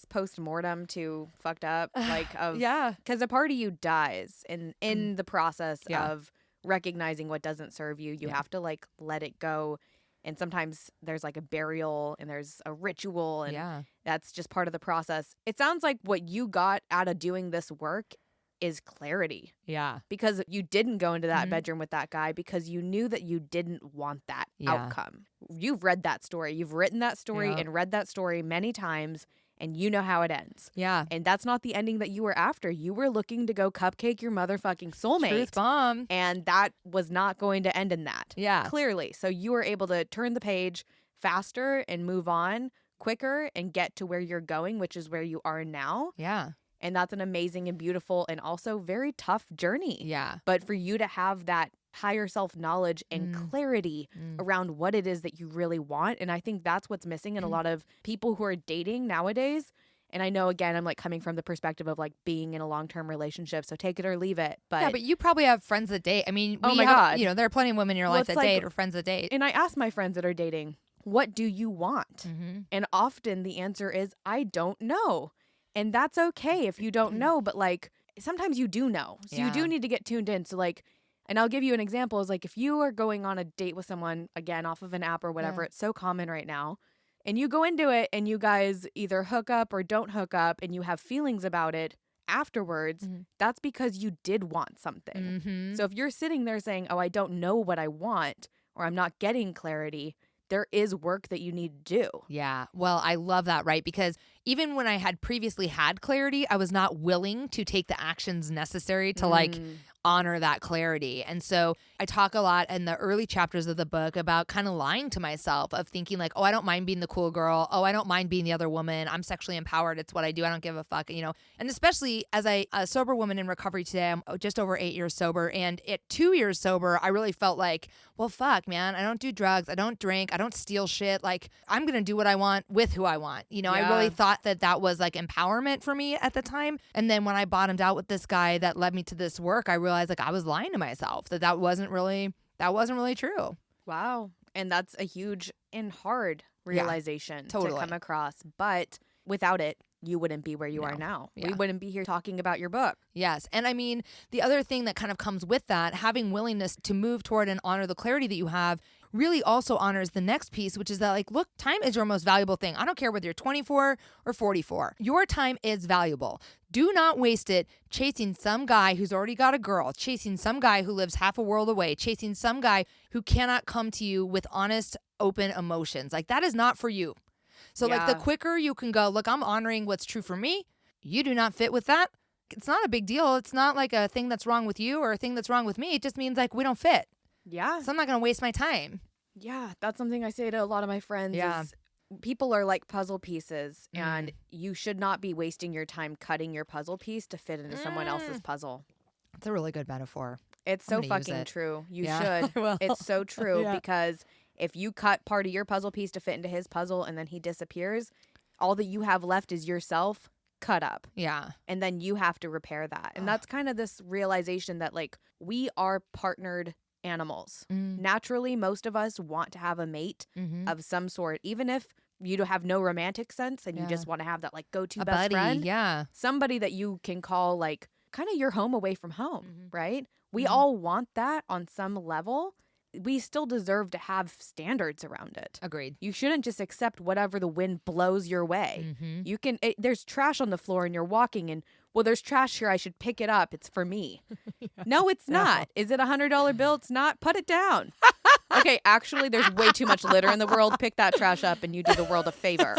Speaker 1: post-mortem to fucked up like of because a part of you dies in the process of recognizing what doesn't serve you. You have to like let it go, and sometimes there's like a burial and there's a ritual and that's just part of the process. It sounds like what you got out of doing this work is clarity.
Speaker 2: Yeah.
Speaker 1: Because you didn't go into that bedroom with that guy because you knew that you didn't want that outcome. You've read that story. You've written that story and read that story many times. And you know how it ends.
Speaker 2: Yeah.
Speaker 1: And that's not the ending that you were after. You were looking to go cupcake your motherfucking soulmate.
Speaker 2: Truth bomb.
Speaker 1: And that was not going to end in that.
Speaker 2: Yeah.
Speaker 1: Clearly. So you were able to turn the page faster and move on quicker and get to where you're going, which is where you are now.
Speaker 2: Yeah.
Speaker 1: And that's an amazing and beautiful and also very tough journey.
Speaker 2: Yeah.
Speaker 1: But for you to have that higher self-knowledge and clarity around what it is that you really want. And I think that's what's missing in a lot of people who are dating nowadays. And I know, again, I'm like coming from the perspective of like being in a long-term relationship. So take it or leave it. But
Speaker 2: yeah, but you probably have friends that date. I mean,
Speaker 1: oh my God.
Speaker 2: You know, there are plenty of women in your life that date or friends that date.
Speaker 1: And I ask my friends that are dating, what do you want? And often the answer is, I don't know. And that's okay if you don't know. But like sometimes you do know. So you do need to get tuned in. So like, and I'll give you an example is like if you are going on a date with someone, again, off of an app or whatever, it's so common right now, and you go into it and you guys either hook up or don't hook up and you have feelings about it afterwards, that's because you did want something. So if you're sitting there saying, oh, I don't know what I want or I'm not getting clarity, there is work that you need to do.
Speaker 2: Yeah. Well, I love that, right? Because even when I had previously had clarity, I was not willing to take the actions necessary to like honor that clarity. And so I talk a lot in the early chapters of the book about kind of lying to myself, of thinking like, oh, I don't mind being the cool girl. Oh, I don't mind being the other woman. I'm sexually empowered. It's what I do. I don't give a fuck, you know. And especially as a sober woman in recovery today, I'm just over 8 years sober. And at 2 years sober, I really felt like, well, fuck, man, I don't do drugs. I don't drink. I don't steal shit. Like, I'm going to do what I want with who I want. You know, I really thought that was like empowerment for me at the time. And then when I bottomed out with this guy that led me to this work, I realized like I was lying to myself, that wasn't really true.
Speaker 1: Wow. And that's a huge and hard realization to come across. But without it, you wouldn't be where you are now. We wouldn't be here talking about your book.
Speaker 2: Yes. And I mean, the other thing that kind of comes with that, having willingness to move toward and honor the clarity that you have, really also honors the next piece, which is that, like, look, time is your most valuable thing. I don't care whether you're 24 or 44. Your time is valuable. Do not waste it chasing some guy who's already got a girl, chasing some guy who lives half a world away, chasing some guy who cannot come to you with honest, open emotions. Like, that is not for you. So, like, the quicker you can go, look, I'm honoring what's true for me. You do not fit with that. It's not a big deal. It's not like a thing that's wrong with you or a thing that's wrong with me. It just means, like, we don't fit.
Speaker 1: Yeah.
Speaker 2: So I'm not going to waste my time.
Speaker 1: Yeah. That's something I say to a lot of my friends. Yeah. People are like puzzle pieces, and you should not be wasting your time cutting your puzzle piece to fit into someone else's puzzle.
Speaker 2: That's a really good metaphor.
Speaker 1: It's so fucking true. You should. It's so true because if you cut part of your puzzle piece to fit into his puzzle and then he disappears, all that you have left is yourself cut up.
Speaker 2: Yeah.
Speaker 1: And then you have to repair that. And that's kind of this realization that, like, we are partnered animals. Naturally, most of us want to have a mate of some sort, even if you have no romantic sense and you just want to have that, like, go-to best friend.
Speaker 2: Yeah.
Speaker 1: Somebody that you can call, like, kind of your home away from home, right? We all want that on some level. We still deserve to have standards around it.
Speaker 2: Agreed.
Speaker 1: You shouldn't just accept whatever the wind blows your way. You can. There's trash on the floor and you're walking and, well, there's trash here. I should pick it up. It's for me. No, it's not. Is it $100 bill? It's not. Put it down. Okay, actually, there's way too much litter in the world. Pick that trash up and you do the world a favor.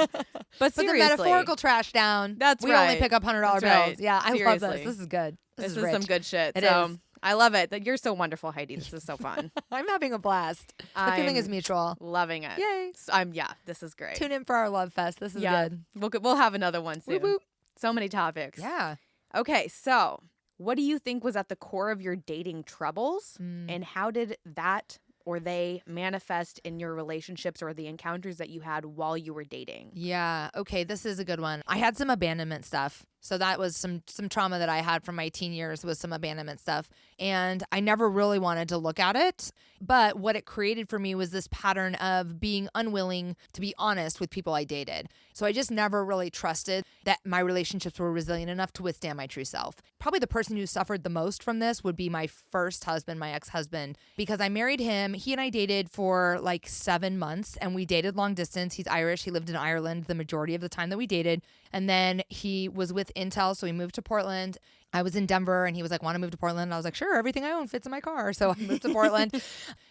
Speaker 1: But seriously.
Speaker 2: Put the metaphorical trash down.
Speaker 1: That's
Speaker 2: we
Speaker 1: right.
Speaker 2: only pick up $100 bills.
Speaker 1: Right.
Speaker 2: Yeah, I love this. This is good.
Speaker 1: This is some good shit.
Speaker 2: It is.
Speaker 1: I love it. You're so wonderful, Heidi. This is so fun.
Speaker 2: I'm having a blast. The feeling is mutual.
Speaker 1: Loving it.
Speaker 2: Yay.
Speaker 1: This is great.
Speaker 2: Tune in for our love fest. This is good.
Speaker 1: We'll have another one soon.
Speaker 2: Whoop, whoop.
Speaker 1: So many topics.
Speaker 2: Yeah.
Speaker 1: Okay, so what do you think was at the core of your dating troubles? And how did that or they manifest in your relationships or the encounters that you had while you were dating?
Speaker 2: Yeah. Okay, this is a good one. I had some abandonment stuff. So that was some trauma that I had from my teen years, was some abandonment stuff. And I never really wanted to look at it. But what it created for me was this pattern of being unwilling to be honest with people I dated. So I just never really trusted that my relationships were resilient enough to withstand my true self. Probably the person who suffered the most from this would be my first husband, my ex-husband, because I married him. He and I dated for like 7 months and we dated long distance. He's Irish. He lived in Ireland the majority of the time that we dated. And then he was with Intel, so we moved to Portland. I was in Denver and he was like, want to move to Portland? And I was like, sure, everything I own fits in my car. So I moved to Portland.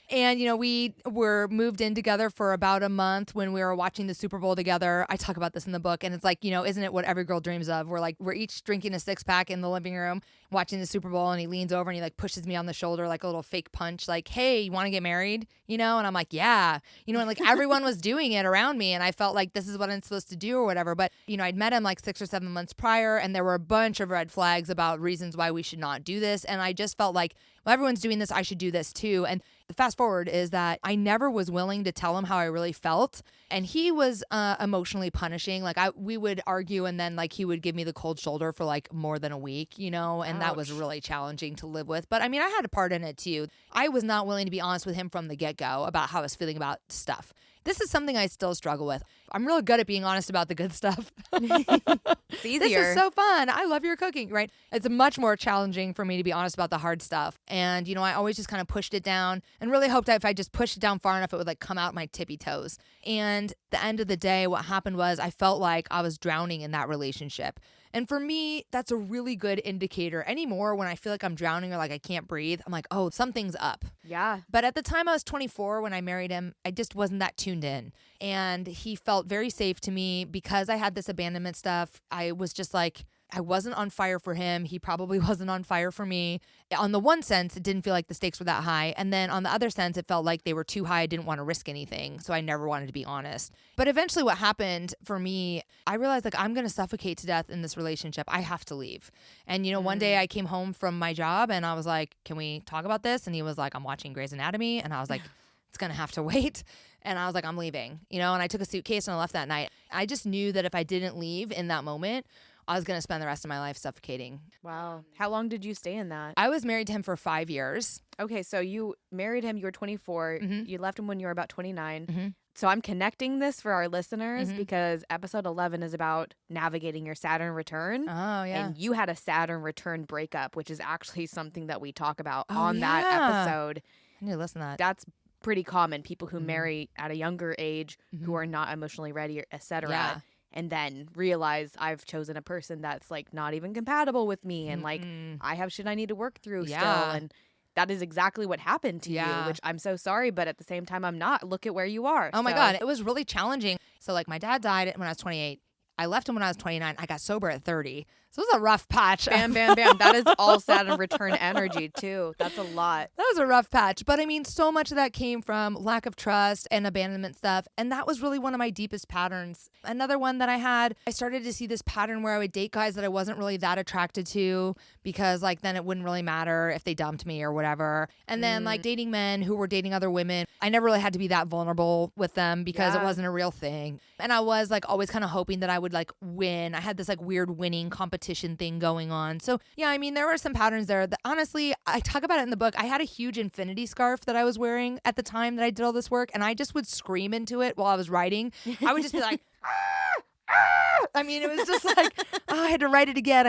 Speaker 2: And, you know, we were moved in together for about a month when we were watching the Super Bowl together. I talk about this in the book. And it's like, you know, isn't it what every girl dreams of? We're each drinking a 6-pack in the living room, watching the Super Bowl. And he leans over and he like pushes me on the shoulder like a little fake punch, like, hey, you want to get married? You know? And I'm like, yeah. You know, and like everyone was doing it around me. And I felt like this is what I'm supposed to do or whatever. But, you know, I'd met him like 6 or 7 months prior and there were a bunch of red flags about reasons why we should not do this. And I just felt like, well, everyone's doing this, I should do this too. And the fast forward is that I never was willing to tell him how I really felt. And he was emotionally punishing. Like we would argue and then like he would give me the cold shoulder for like more than a week, you know, and that was really challenging to live with. But I mean, I had a part in it too. I was not willing to be honest with him from the get-go about how I was feeling about stuff. This is something I still struggle with. I'm really good at being honest about the good stuff.
Speaker 1: It's easier.
Speaker 2: This is so fun. I love your cooking, right? It's much more challenging for me to be honest about the hard stuff. And, you know, I always just kind of pushed it down. and really hoped that if I just pushed it down far enough, it would like come out my tippy toes. And the end of the day, what happened was I felt like I was drowning in that relationship. And for me, that's a really good indicator. Anymore, when I feel like I'm drowning or like I can't breathe, I'm like, oh, something's up.
Speaker 1: Yeah.
Speaker 2: But at the time I was 24 when I married him, I just wasn't that tuned in. And he felt very safe to me because I had this abandonment stuff. I was just like, I wasn't on fire for him. He probably wasn't on fire for me. On the one sense, it didn't feel like the stakes were that high. And then on the other sense, it felt like they were too high. I didn't want to risk anything. So I never wanted to be honest. But eventually what happened for me, I realized like I'm going to suffocate to death in this relationship. I have to leave. And, one day I came home from my job and I was like, can we talk about this? And he was like, I'm watching Grey's Anatomy. And I was like, it's going to have to wait. And I was like, I'm leaving, and I took a suitcase and I left that night. I just knew that if I didn't leave in that moment, I was going to spend the rest of my life suffocating.
Speaker 1: Wow. How long did you stay in that?
Speaker 2: I was married to him for 5 years.
Speaker 1: Okay, so you married him, you were 24. You left him when you were about 29. So I'm connecting this for our listeners because episode 11 is about navigating your Saturn return.
Speaker 2: Oh, yeah.
Speaker 1: And you had a Saturn return breakup, which is actually something that we talk about on that episode.
Speaker 2: I need to listen to that.
Speaker 1: That's pretty common. People who marry at a younger age who are not emotionally ready, etc.
Speaker 2: Yeah.
Speaker 1: And then realize I've chosen a person that's like not even compatible with me and like I have shit I need to work through still. And that is exactly what happened to you, which I'm so sorry, but at the same time I'm not. Look at where you are.
Speaker 2: Oh my God, it was really challenging. So like my dad died when I was 28. I left him when I was 29. I got sober at 30. So it was a rough patch.
Speaker 1: Bam, bam, bam. That is all Saturn return energy too. That's a lot.
Speaker 2: That was a rough patch. But I mean, so much of that came from lack of trust and abandonment stuff. And that was really one of my deepest patterns. Another one that I had, I started to see this pattern where I would date guys that I wasn't really that attracted to because like then it wouldn't really matter if they dumped me or whatever. And then like dating men who were dating other women, I never really had to be that vulnerable with them because it wasn't a real thing. And I was like always kind of hoping that I would like win. I had this like weird winning competition thing going on. So yeah, I mean, there were some patterns there that honestly, I talk about it in the book. I had a huge infinity scarf that I was wearing at the time that I did all this work, and I just would scream into it while I was writing. I would just be like, I mean, it was just like, I had to write it again.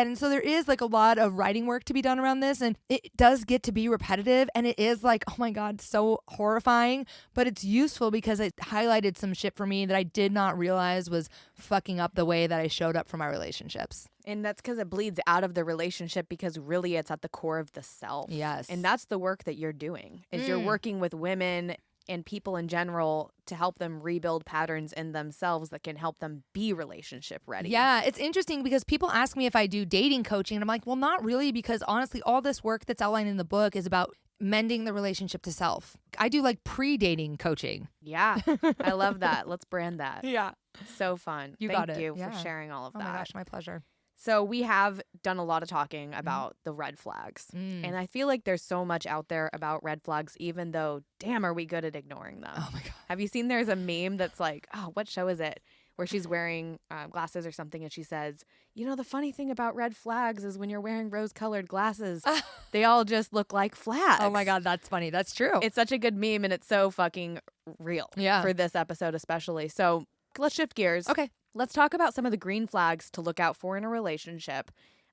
Speaker 2: And so there is like a lot of writing work to be done around this. And it does get to be repetitive. And it is like, oh my God, so horrifying. But it's useful because it highlighted some shit for me that I did not realize was fucking up the way that I showed up for my relationships.
Speaker 1: And that's because it bleeds out of the relationship because really it's at the core of the self.
Speaker 2: Yes.
Speaker 1: And that's the work that you're doing is you're working with women and people in general to help them rebuild patterns in themselves that can help them be relationship ready.
Speaker 2: Yeah, it's interesting because people ask me if I do dating coaching, and I'm like, well, not really, because honestly, all this work that's outlined in the book is about mending the relationship to self. I do like pre-dating coaching.
Speaker 1: Yeah, I love that. Let's brand that.
Speaker 2: Yeah.
Speaker 1: So fun. Thank you for sharing all of that.
Speaker 2: Oh my gosh, my pleasure.
Speaker 1: So we have done a lot of talking about the red flags. And I feel like there's so much out there about red flags, even though, damn, are we good at ignoring them?
Speaker 2: Oh my God.
Speaker 1: Have you seen there's a meme that's like, oh, what show is it? Where she's wearing glasses or something and she says, the funny thing about red flags is when you're wearing rose-colored glasses, they all just look like flags.
Speaker 2: Oh my God, that's funny. That's true.
Speaker 1: It's such a good meme and it's so fucking real for this episode especially. So let's shift gears.
Speaker 2: Okay.
Speaker 1: Let's talk about some of the green flags to look out for in a relationship.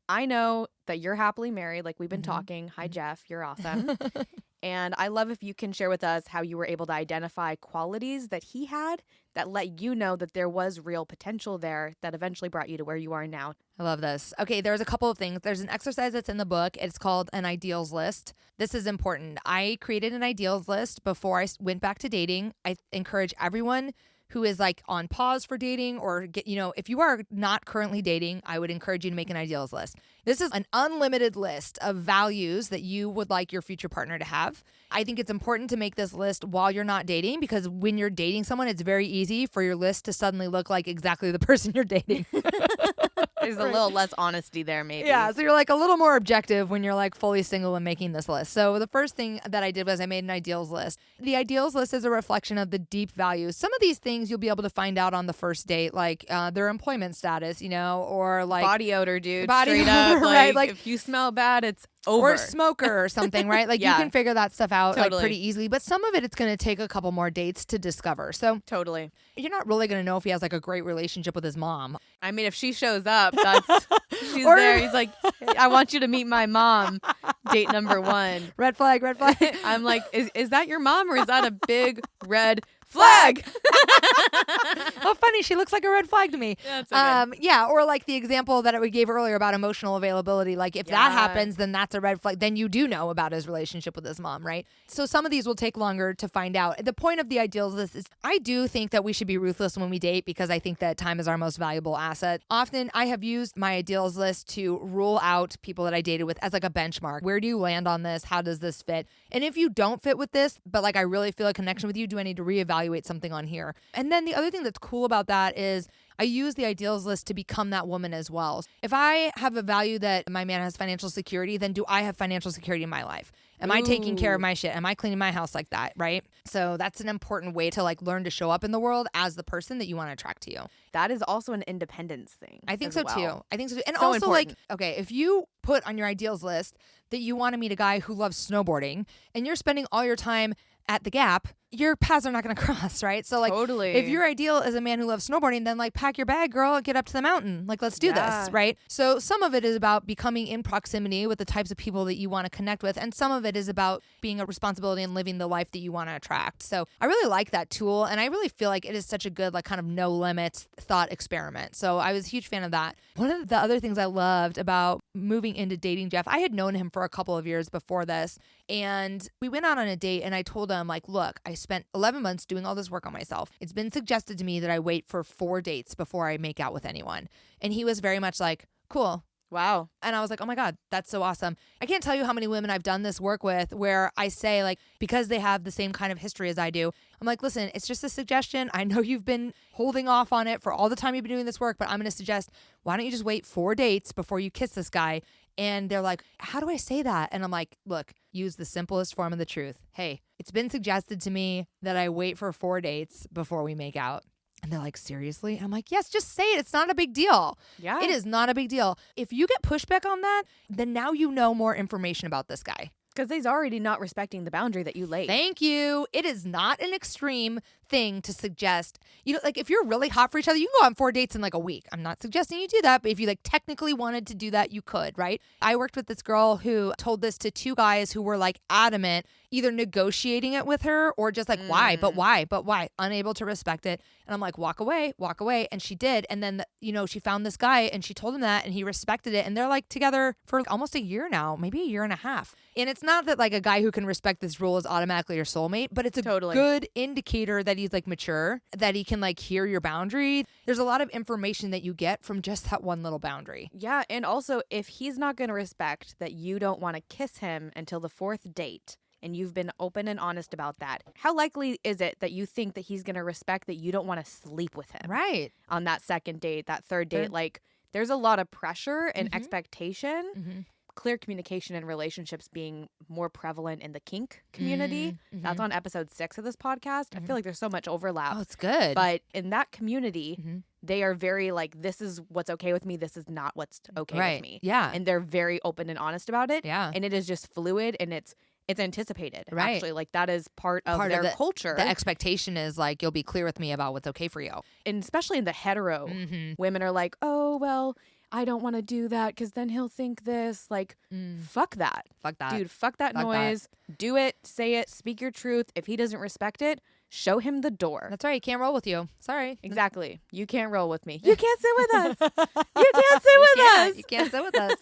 Speaker 1: I know that you're happily married, like we've been talking. Hi, Jeff. You're awesome. And I love if you can share with us how you were able to identify qualities that he had that let you know that there was real potential there that eventually brought you to where you are now.
Speaker 2: I love this. Okay, there's a couple of things. There's an exercise that's in the book. It's called an ideals list. This is important. I created an ideals list before I went back to dating. I encourage everyone who is like on pause for dating or if you are not currently dating, I would encourage you to make an ideals list. This is an unlimited list of values that you would like your future partner to have. I think it's important to make this list while you're not dating because when you're dating someone, it's very easy for your list to suddenly look like exactly the person you're dating.
Speaker 1: There's a little less honesty there, maybe.
Speaker 2: Yeah, so you're like a little more objective when you're like fully single and making this list. So the first thing that I did was I made an ideals list. The ideals list is a reflection of the deep values. Some of these things you'll be able to find out on the first date, like their employment status, or like
Speaker 1: body odor, dude.
Speaker 2: Body
Speaker 1: straight
Speaker 2: odor,
Speaker 1: up,
Speaker 2: right? Like
Speaker 1: if you smell bad, it's over.
Speaker 2: Or smoker or something, right? Like you can figure that stuff out like pretty easily. But some of it's going to take a couple more dates to discover. So
Speaker 1: totally,
Speaker 2: you're not really going to know if he has like a great relationship with his mom.
Speaker 1: I mean, if she shows up, she's there. He's like, I want you to meet my mom. date number 1.
Speaker 2: Red flag, red flag.
Speaker 1: I'm like, is that your mom or is that a big red flag?
Speaker 2: Oh, funny. She looks like a red flag to me.
Speaker 1: That's so good.
Speaker 2: Yeah. Or like the example that we gave earlier about emotional availability. Like if that happens, then that's a red flag. Then you do know about his relationship with his mom, right? So some of these will take longer to find out. The point of the ideals list is I do think that we should be ruthless when we date because I think that time is our most valuable asset. Often I have used my ideals list to rule out people that I dated with as like a benchmark. Where do you land on this? How does this fit? And if you don't fit with this, but like I really feel a connection with you, do I need to reevaluate something on here? And then the other thing that's cool about that is I use the ideals list to become that woman as well. If I have a value that my man has financial security, then do I have financial security in my life? Am I taking care of my shit? Am I cleaning my house like that? Right? So that's an important way to like learn to show up in the world as the person that you want to attract to you.
Speaker 1: That is also an independence thing.
Speaker 2: I think so too. I think so too. And
Speaker 1: So
Speaker 2: also
Speaker 1: important.
Speaker 2: like, okay, if you put on your ideals list that you want to meet a guy who loves snowboarding and you're spending all your time at the Gap, your paths are not going to cross, right? So like
Speaker 1: Totally.
Speaker 2: if your ideal is a man who loves snowboarding, then like pack your bag, girl, and get up to the mountain. Like let's do this, right? So some of it is about becoming in proximity with the types of people that you want to connect with, and some of it is about being a responsibility and living the life that you want to attract. So I really like that tool, and I really feel like it is such a good like kind of no limits thought experiment. So I was a huge fan of that. One of the other things I loved about moving into dating Jeff, I had known him for a couple of years before this, and we went out on a date, and I told him like, look, I spent 11 months doing all this work on myself. It's been suggested to me that I wait for 4 dates before I make out with anyone. And he was very much like, cool.
Speaker 1: Wow.
Speaker 2: And I was like, oh my God, that's so awesome. I can't tell you how many women I've done this work with where I say like, because they have the same kind of history as I do, I'm like, listen, it's just a suggestion. I know you've been holding off on it for all the time you've been doing this work, but I'm going to suggest, why don't you just wait 4 dates before you kiss this guy? And they're like, how do I say that? And I'm like, look, use the simplest form of the truth. Hey, it's been suggested to me that I wait for 4 dates before we make out. And they're like, seriously? And I'm like, yes, just say it. It's not a big deal.
Speaker 1: Yeah.
Speaker 2: It is not a big deal. If you get pushback on that, then now you know more information about this guy.
Speaker 1: Because he's already not respecting the boundary that you laid.
Speaker 2: Thank you. It is not an extreme thing to suggest. You know, like if you're really hot for each other, you can go on 4 dates in like a week. I'm not suggesting you do that, but if you like technically wanted to do that, you could, right? I worked with this girl who told this to 2 guys who were like adamant, either negotiating it with her or just like, why, but why, unable to respect it. And I'm like, walk away. And she did. And then, she found this guy and she told him that and he respected it. And they're like together for almost a year now, maybe a year and a half. And it's not that like a guy who can respect this rule is automatically your soulmate, but it's a good indicator that he's like mature, that he can like hear your boundary. There's a lot of information that you get from just that one little boundary.
Speaker 1: Yeah. And also, if he's not going to respect that you don't want to kiss him until the 4th date, and you've been open and honest about that, how likely is it that you think that he's going to respect that you don't want to sleep with him?
Speaker 2: Right.
Speaker 1: On that 2nd date, that 3rd date, like there's a lot of pressure and expectation.
Speaker 2: Mm-hmm.
Speaker 1: Clear communication in relationships being more prevalent in the kink community.
Speaker 2: Mm-hmm.
Speaker 1: That's on episode 6 of this podcast. I feel like there's so much overlap.
Speaker 2: Oh, it's good.
Speaker 1: But in that community, they are very like, this is what's okay with me. This is not what's okay with me.
Speaker 2: Yeah.
Speaker 1: And they're very open and honest about it.
Speaker 2: Yeah.
Speaker 1: And it is just fluid and it's anticipated.
Speaker 2: Right.
Speaker 1: Actually, like that is part of their culture.
Speaker 2: The expectation is like, you'll be clear with me about what's okay for you.
Speaker 1: And especially in the hetero, women are like, oh, well, I don't want to do that because then he'll think this. Like, fuck that.
Speaker 2: Fuck that.
Speaker 1: Dude, fuck that noise. Do it. Say it. Speak your truth. If he doesn't respect it, show him the door.
Speaker 2: That's right. He can't roll with you. Sorry.
Speaker 1: Exactly. You can't roll with me. You can't sit with us. You can't sit with us.
Speaker 2: You can't sit with us.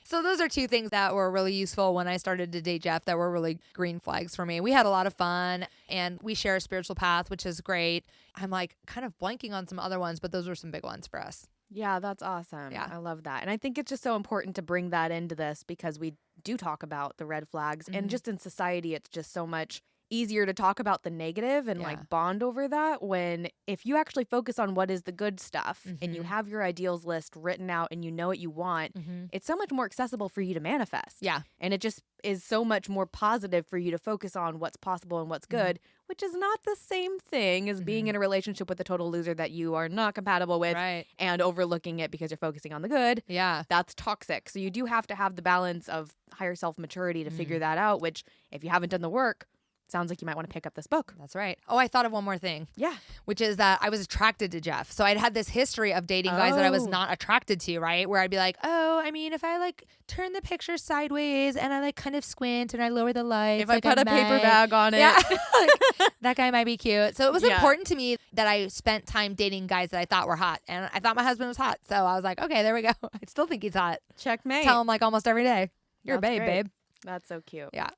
Speaker 2: So those are 2 things that were really useful when I started to date Jeff that were really green flags for me. We had a lot of fun and we share a spiritual path, which is great. I'm like kind of blanking on some other ones, but those were some big ones for us.
Speaker 1: Yeah, that's awesome.
Speaker 2: Yeah.
Speaker 1: I love that. And I think it's just so important to bring that into this because we do talk about the red flags. And just in society, it's just so much easier to talk about the negative and like bond over that when if you actually focus on what is the good stuff and you have your ideals list written out and you know what you want, it's so much more accessible for you to manifest.
Speaker 2: Yeah.
Speaker 1: And it just is so much more positive for you to focus on what's possible and what's good, which is not the same thing as being in a relationship with a total loser that you are not compatible with and overlooking it because you're focusing on the good.
Speaker 2: Yeah.
Speaker 1: That's toxic. So you do have to have the balance of higher self-maturity to figure that out, which if you haven't done the work, sounds like you might want to pick up this book.
Speaker 2: That's right. Oh, I thought of one more thing.
Speaker 1: Yeah.
Speaker 2: Which is that I was attracted to Jeff. So I'd had this history of dating guys that I was
Speaker 1: Oh.
Speaker 2: not attracted to, right? Where I'd be like, oh, I mean, if I like turn the picture sideways and I like kind of squint and I lower the lights.
Speaker 1: If I
Speaker 2: like,
Speaker 1: put a paper
Speaker 2: might-
Speaker 1: bag on it.
Speaker 2: Yeah. Like, that guy might be cute. So it was
Speaker 1: Yeah.
Speaker 2: important to me that I spent time dating guys that I thought were hot. And I thought my husband was hot. So I was like, okay, there we go. I still think he's hot.
Speaker 1: Checkmate.
Speaker 2: Tell him like almost every day. You're
Speaker 1: That's
Speaker 2: a babe,
Speaker 1: great.
Speaker 2: babe.
Speaker 1: That's so cute.
Speaker 2: Yeah.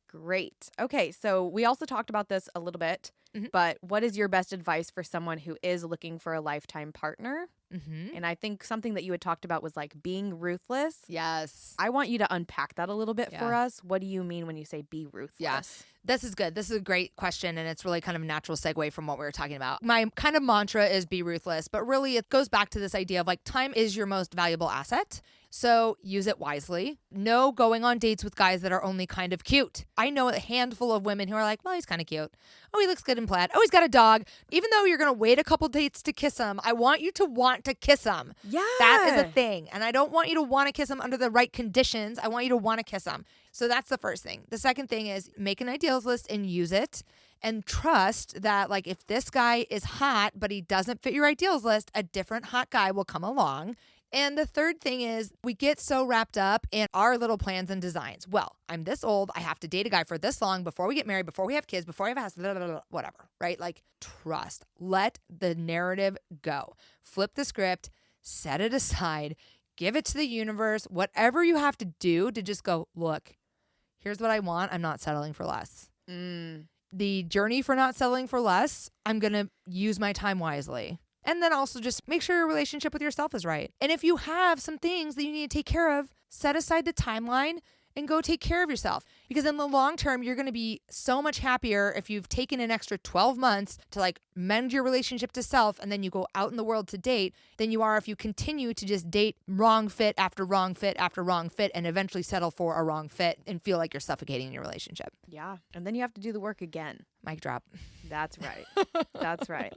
Speaker 1: Great. Okay, so we also talked about this a little bit,
Speaker 2: Mhm.
Speaker 1: but what is your best advice for someone who is looking for a lifetime partner?
Speaker 2: Mm-hmm.
Speaker 1: And I think something that you had talked about was like being ruthless.
Speaker 2: Yes.
Speaker 1: I want you to unpack that a little bit for
Speaker 2: Yeah.
Speaker 1: us. What do you mean when you say be ruthless?
Speaker 2: Yeah. This is good. This is a great question, and it's really kind of a natural segue from what we were talking about. My kind of mantra is be ruthless, but really it goes back to this idea of like time is your most valuable asset. So use it wisely. No going on dates with guys that are only kind of cute. I know a handful of women who are like, well, he's kind of cute. Oh, he looks good in plaid. Oh, he's got a dog. Even though you're going to wait a couple dates to kiss him, I want you to want to kiss him.
Speaker 1: Yeah.
Speaker 2: That is a thing. And I don't want you to want to kiss him under the right conditions. I want you to want to kiss him. So that's the first thing. The second thing is make an ideals list and use it and trust that like if this guy is hot, but he doesn't fit your ideals list, a different hot guy will come along. And the third thing is we get so wrapped up in our little plans and designs. Well, I'm this old. I have to date a guy for this long before we get married, before we have kids, before we have a house, blah, blah, blah, whatever, right? Like trust. Let the narrative go. Flip the script, set it aside, give it to the universe, whatever you have to do to just go, look, here's what I want. I'm not settling for less. The journey for not settling for less, I'm going to use my time wisely. And then also just make sure your relationship with yourself is right. And if you have some things that you need to take care of, set aside the timeline and go take care of yourself. Because in the long term, you're going to be so much happier if you've taken an extra 12 months to like mend your relationship to self and then you go out in the world to date than you are if you continue to just date wrong fit after wrong fit after wrong fit and eventually settle for a wrong fit and feel like you're suffocating in your relationship.
Speaker 1: Yeah. And then you have to do the work again.
Speaker 2: Mic drop.
Speaker 1: That's right. That's right.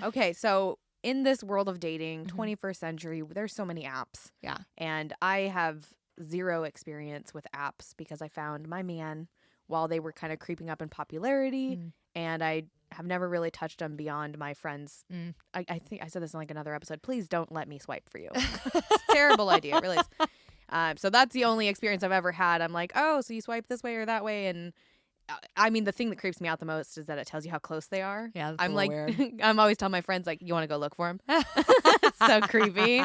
Speaker 1: Okay, so in this world of dating, 21st century, there's so many apps.
Speaker 2: Yeah.
Speaker 1: And I have zero experience with apps because I found my man while they were kind of creeping up in popularity, and I have never really touched them beyond my friends. I think I said this in like another episode. Please don't let me swipe for you. It's a terrible idea. It really is. So that's the only experience I've ever had. I'm like, oh, so you swipe this way or that way, and I mean, the thing that creeps me out the most is that it tells you how close they are.
Speaker 2: Yeah, that's
Speaker 1: I'm
Speaker 2: a
Speaker 1: like,
Speaker 2: little weird.
Speaker 1: I'm always telling my friends, like, you want to go look for him? It's so creepy.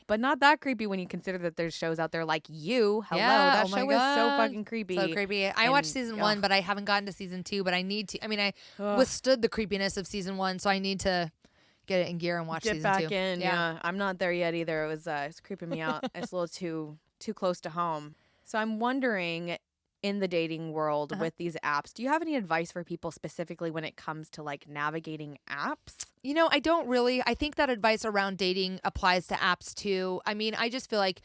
Speaker 1: But not that creepy when you consider that there's shows out there like You. Hello,
Speaker 2: Yeah,
Speaker 1: that
Speaker 2: oh my
Speaker 1: show is so
Speaker 2: God.
Speaker 1: fucking creepy.
Speaker 2: So creepy. I
Speaker 1: And-
Speaker 2: watched season 1,
Speaker 1: ugh.
Speaker 2: but I haven't gotten to season 2, but I need to. I mean, I
Speaker 1: Ugh.
Speaker 2: withstood the creepiness of season 1, so I need to get it in gear and watch
Speaker 1: Get
Speaker 2: season
Speaker 1: back
Speaker 2: 2.
Speaker 1: in. Yeah. I'm not there yet either. It's creeping me out. It's a little too close to home. So I'm wondering, in the dating world with these apps, do you have any advice for people specifically when it comes to like navigating apps?
Speaker 2: You know, I don't really. I think that advice around dating applies to apps too. I mean, I just feel like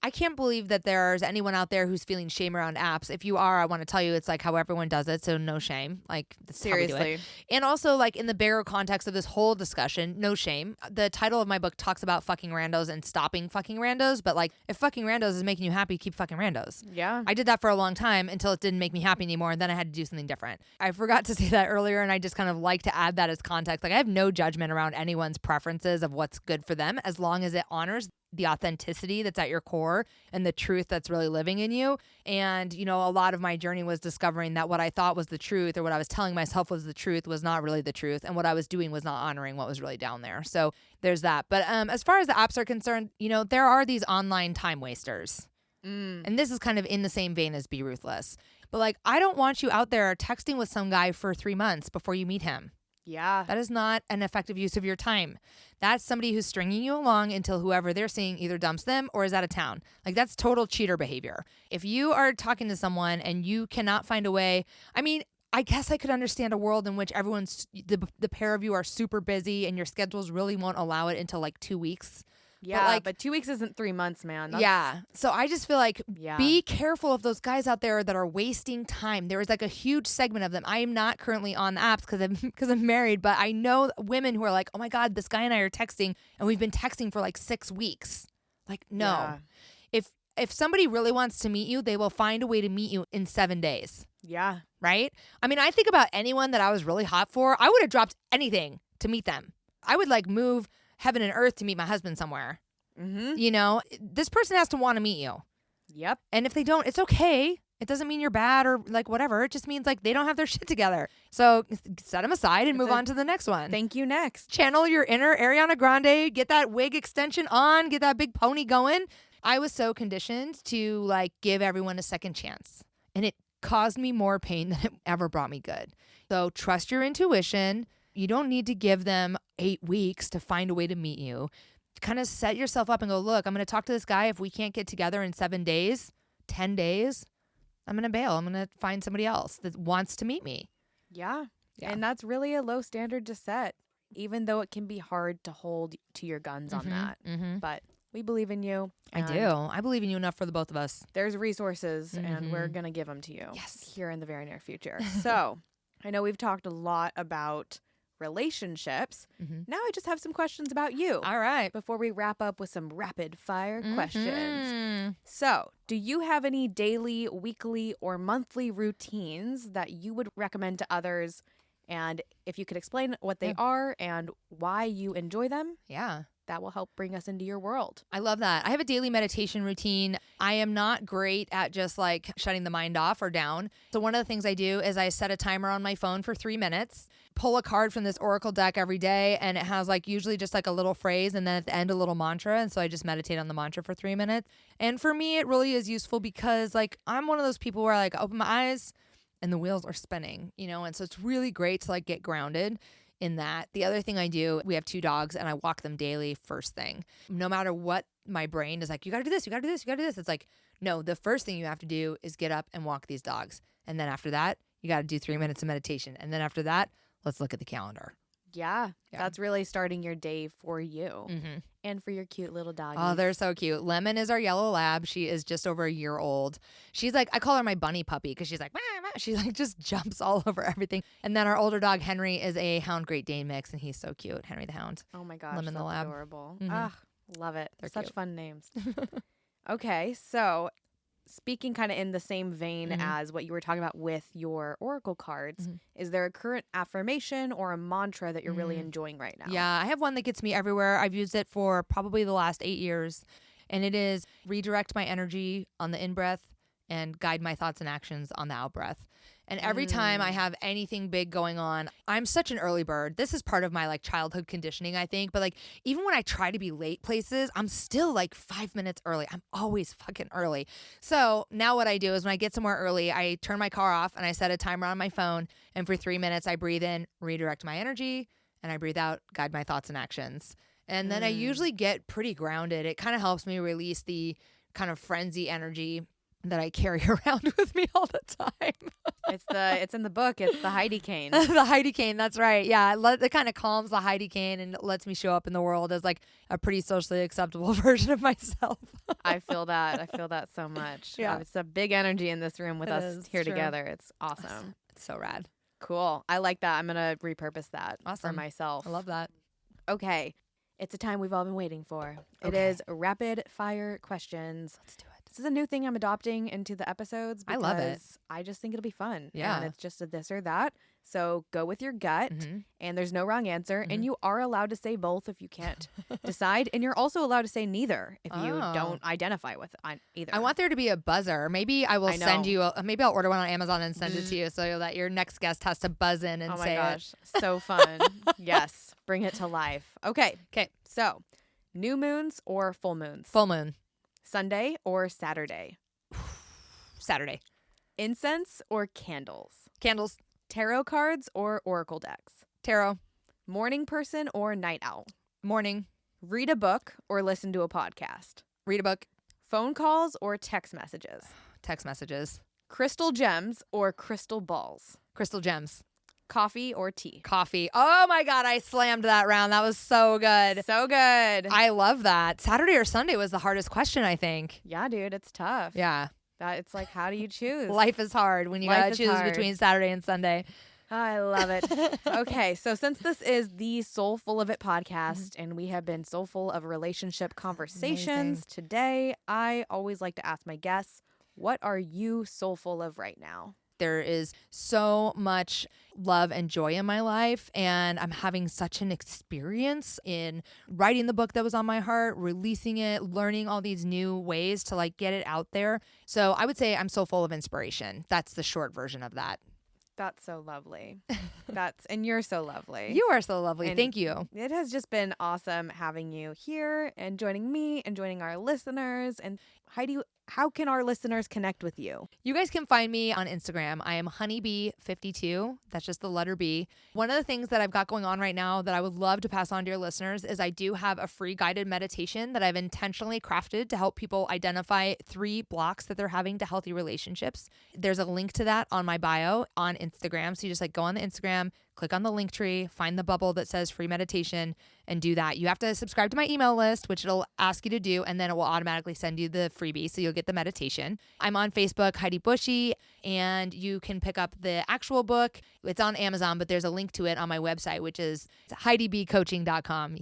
Speaker 2: I can't believe that there's anyone out there who's feeling shame around apps. If you are, I want to tell you it's like how everyone does it, so no shame. Like that's how we do it.
Speaker 1: Seriously.
Speaker 2: And also like in the bigger context of this whole discussion, no shame. The title of my book talks about fucking randos and stopping fucking randos, but like if fucking randos is making you happy, keep fucking randos.
Speaker 1: Yeah.
Speaker 2: I did that for a long time until it didn't make me happy anymore, and then I had to do something different. I forgot to say that earlier, and I just kind of like to add that as context. Like I have no judgment around anyone's preferences of what's good for them as long as it honors the authenticity that's at your core and the truth that's really living in you. And, you know, a lot of my journey was discovering that what I thought was the truth or what I was telling myself was the truth was not really the truth. And what I was doing was not honoring what was really down there. So there's that. But as far as the apps are concerned, you know, there are these online time wasters. And this is kind of in the same vein as Be Ruthless. But like, I don't want you out there texting with some guy for 3 months before you meet him.
Speaker 1: Yeah.
Speaker 2: That is not an effective use of your time. That's somebody who's stringing you along until whoever they're seeing either dumps them or is out of town. Like that's total cheater behavior. If you are talking to someone and you cannot find a way, I mean, I guess I could understand a world in which everyone's, the pair of you are super busy and your schedules really won't allow it until like 2 weeks.
Speaker 1: Yeah, but 2 weeks isn't 3 months, man.
Speaker 2: Yeah. So I just feel like
Speaker 1: Yeah.
Speaker 2: be careful of those guys out there that are wasting time. There is like a huge segment of them. I am not currently on the apps because I'm married, but I know women who are like, oh my God, this guy and I are texting and we've been texting for like 6 weeks. Like, no.
Speaker 1: Yeah.
Speaker 2: If If somebody really wants to meet you, they will find a way to meet you in 7 days.
Speaker 1: Yeah.
Speaker 2: Right? I mean, I think about anyone that I was really hot for. I would have dropped anything to meet them. I would like move heaven and earth to meet my husband somewhere. You know, this person has to want to meet you.
Speaker 1: Yep.
Speaker 2: And if they don't, it's okay. It doesn't mean you're bad or like whatever. It just means like they don't have their shit together. So set them aside and move on to the next one.
Speaker 1: Thank you next.
Speaker 2: Channel your inner Ariana Grande. Get that wig extension on. Get that big pony going. I was so conditioned to like give everyone a second chance. And it caused me more pain than it ever brought me good. So trust your intuition. You don't need to give them 8 weeks to find a way to meet you. Kind of set yourself up and go, look, I'm going to talk to this guy. If we can't get together in 7 days, 10 days, I'm going to bail. I'm going to find somebody else that wants to meet me.
Speaker 1: Yeah. And that's really a low standard to set, even though it can be hard to hold to your guns on that. But we believe in you.
Speaker 2: I do. I believe in you enough for the both of us.
Speaker 1: There's resources, and we're going to give them to you here in the very near future. So I know we've talked a lot about relationships. Now I just have some questions about you.
Speaker 2: All right.
Speaker 1: Before we wrap up with some rapid fire questions. So, do you have any daily, weekly, or monthly routines that you would recommend to others? And if you could explain what they are and why you enjoy them, that will help bring us into your world.
Speaker 2: I love that. I have a daily meditation routine. I am not great at just like shutting the mind off or down. So one of the things I do is I set a timer on my phone for 3 minutes, pull a card from this oracle deck every day, and it has like usually just like a little phrase and then at the end a little mantra. And so I just meditate on the mantra for 3 minutes. And for me, it really is useful because like I'm one of those people where I like open my eyes and the wheels are spinning, you know? And so it's really great to like get grounded in that. The other thing I do, we have 2 dogs and I walk them daily first thing. No matter what my brain is like, you got to do this, you got to do this, you got to do this. It's like, no, the first thing you have to do is get up and walk these dogs. And then after that, you got to do 3 minutes of meditation. And then after that, let's look at the calendar.
Speaker 1: Yeah. That's really starting your day for you and for your cute little doggies.
Speaker 2: Oh, they're so cute. Lemon is our yellow lab. She is just over a year old. She's like, I call her my bunny puppy because she's like, "Mah, mah." She like just jumps all over everything. And then our older dog, Henry, is a Hound Great Dane mix, and he's so cute. Henry the Hound.
Speaker 1: Oh my gosh,
Speaker 2: Lemon the
Speaker 1: that's
Speaker 2: lab.
Speaker 1: adorable. Ah, love it. They're such
Speaker 2: cute.
Speaker 1: fun names. Okay, so speaking kind of in the same vein as what you were talking about with your oracle cards, is there a current affirmation or a mantra that you're really enjoying right now?
Speaker 2: Yeah, I have one that gets me everywhere. I've used it for probably the last 8 years, and it is redirect my energy on the in-breath and guide my thoughts and actions on the out-breath. And every time I have anything big going on, I'm such an early bird. This is part of my like childhood conditioning, I think. But like even when I try to be late places, I'm still like 5 minutes early. I'm always fucking early. So now what I do is when I get somewhere early, I turn my car off and I set a timer on my phone. And for 3 minutes, I breathe in, redirect my energy, and I breathe out, guide my thoughts and actions. And then I usually get pretty grounded. It kind of helps me release the kind of frenzy energy that I carry around with me all the time.
Speaker 1: It's in the book. It's the Heidi cane.
Speaker 2: The Heidi cane, that's right. Yeah, it kind of calms the Heidi cane and lets me show up in the world as like a pretty socially acceptable version of myself.
Speaker 1: I feel that. I feel that so much.
Speaker 2: Yeah.
Speaker 1: It's a big energy in this room with us
Speaker 2: is,
Speaker 1: here
Speaker 2: true.
Speaker 1: together. It's awesome.
Speaker 2: It's so rad.
Speaker 1: Cool. I like that. I'm going to repurpose that for
Speaker 2: Awesome.
Speaker 1: myself.
Speaker 2: I love that.
Speaker 1: Okay. It's a time we've all been waiting for. It
Speaker 2: Okay.
Speaker 1: is rapid fire questions.
Speaker 2: Let's do it.
Speaker 1: This is a new thing I'm adopting into the episodes
Speaker 2: I
Speaker 1: because
Speaker 2: love it.
Speaker 1: I just think it'll be fun.
Speaker 2: Yeah.
Speaker 1: And it's just a this or that. So go with your gut, and there's no wrong answer. And you are allowed to say both if you can't decide. And you're also allowed to say neither if you don't identify with either.
Speaker 2: I want there to be a buzzer. Maybe I will send you, maybe I'll order one on Amazon and send it to you so that your next guest has to buzz in and say
Speaker 1: Oh my gosh. So fun. Yes. Bring it to life. Okay.
Speaker 2: Okay.
Speaker 1: So new moons or full moons?
Speaker 2: Full moon.
Speaker 1: Sunday or Saturday?
Speaker 2: Saturday.
Speaker 1: Incense or candles?
Speaker 2: Candles.
Speaker 1: Tarot cards or oracle decks?
Speaker 2: Tarot.
Speaker 1: Morning person or night owl?
Speaker 2: Morning.
Speaker 1: Read a book or listen to a podcast?
Speaker 2: Read a book.
Speaker 1: Phone calls or text messages?
Speaker 2: Text messages.
Speaker 1: Crystal gems or crystal balls?
Speaker 2: Crystal gems.
Speaker 1: Coffee or tea?
Speaker 2: Coffee. Oh my God, I slammed that round. That was so good.
Speaker 1: So good.
Speaker 2: I love that. Saturday or Sunday was the hardest question, I think.
Speaker 1: Yeah, dude, it's tough.
Speaker 2: Yeah.
Speaker 1: It's like, how do you choose?
Speaker 2: Life is hard when you
Speaker 1: Life
Speaker 2: gotta
Speaker 1: is
Speaker 2: choose
Speaker 1: hard.
Speaker 2: between Saturday and Sunday.
Speaker 1: I love it. Okay, so since this is the Soulful of It podcast and we have been soulful of relationship conversations today, I always like to ask my guests, what are you soulful of right now?
Speaker 2: There is so much love and joy in my life, and I'm having such an experience in writing the book that was on my heart, releasing it, learning all these new ways to like get it out there. So I would say I'm so full of inspiration. That's the short version of that.
Speaker 1: That's so lovely. And you're so lovely.
Speaker 2: You are so lovely.
Speaker 1: And
Speaker 2: thank you.
Speaker 1: It has just been awesome having you here and joining me and joining our listeners. And Heidi, how can our listeners connect with you?
Speaker 2: You guys can find me on Instagram. I am honeybee52. That's just the letter B. One of the things that I've got going on right now that I would love to pass on to your listeners is I do have a free guided meditation that I've intentionally crafted to help people identify 3 blocks that they're having to healthy relationships. There's a link to that on my bio on Instagram. So you just like go on the Instagram, click on the link tree, find the bubble that says free meditation, and do that. You have to subscribe to my email list, which it'll ask you to do, and then it will automatically send you the freebie, so you'll get the meditation. I'm on Facebook, Heidi Busche, and you can pick up the actual book. It's on Amazon, but there's a link to it on my website, which is HeidiBcoaching.com.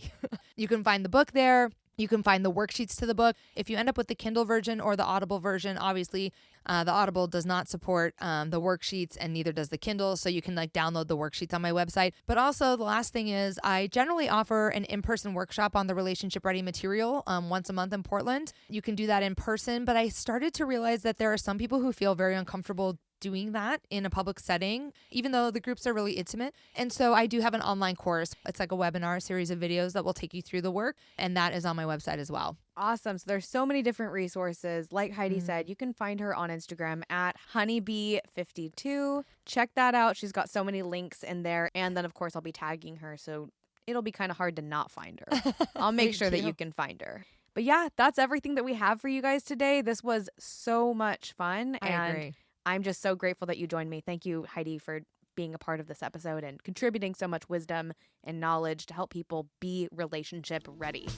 Speaker 2: You can find the book there. You can find the worksheets to the book. If you end up with the Kindle version or the Audible version, obviously the Audible does not support the worksheets, and neither does the Kindle. So you can like download the worksheets on my website. But also the last thing is I generally offer an in-person workshop on the relationship ready material once a month in Portland. You can do that in person, but I started to realize that there are some people who feel very uncomfortable doing that in a public setting, even though the groups are really intimate. And so I do have an online course. It's like a webinar series of videos that will take you through the work. And that is on my website as well.
Speaker 1: Awesome. So there's so many different resources. Like Heidi said, you can find her on Instagram at honeybee52. Check that out. She's got so many links in there. And then, of course, I'll be tagging her. So it'll be kind of hard to not find her. I'll make sure that you can find her. But yeah, that's everything that we have for you guys today. This was so much fun.
Speaker 2: I agree.
Speaker 1: I'm just so grateful that you joined me. Thank you, Heidi, for being a part of this episode and contributing so much wisdom and knowledge to help people be relationship ready.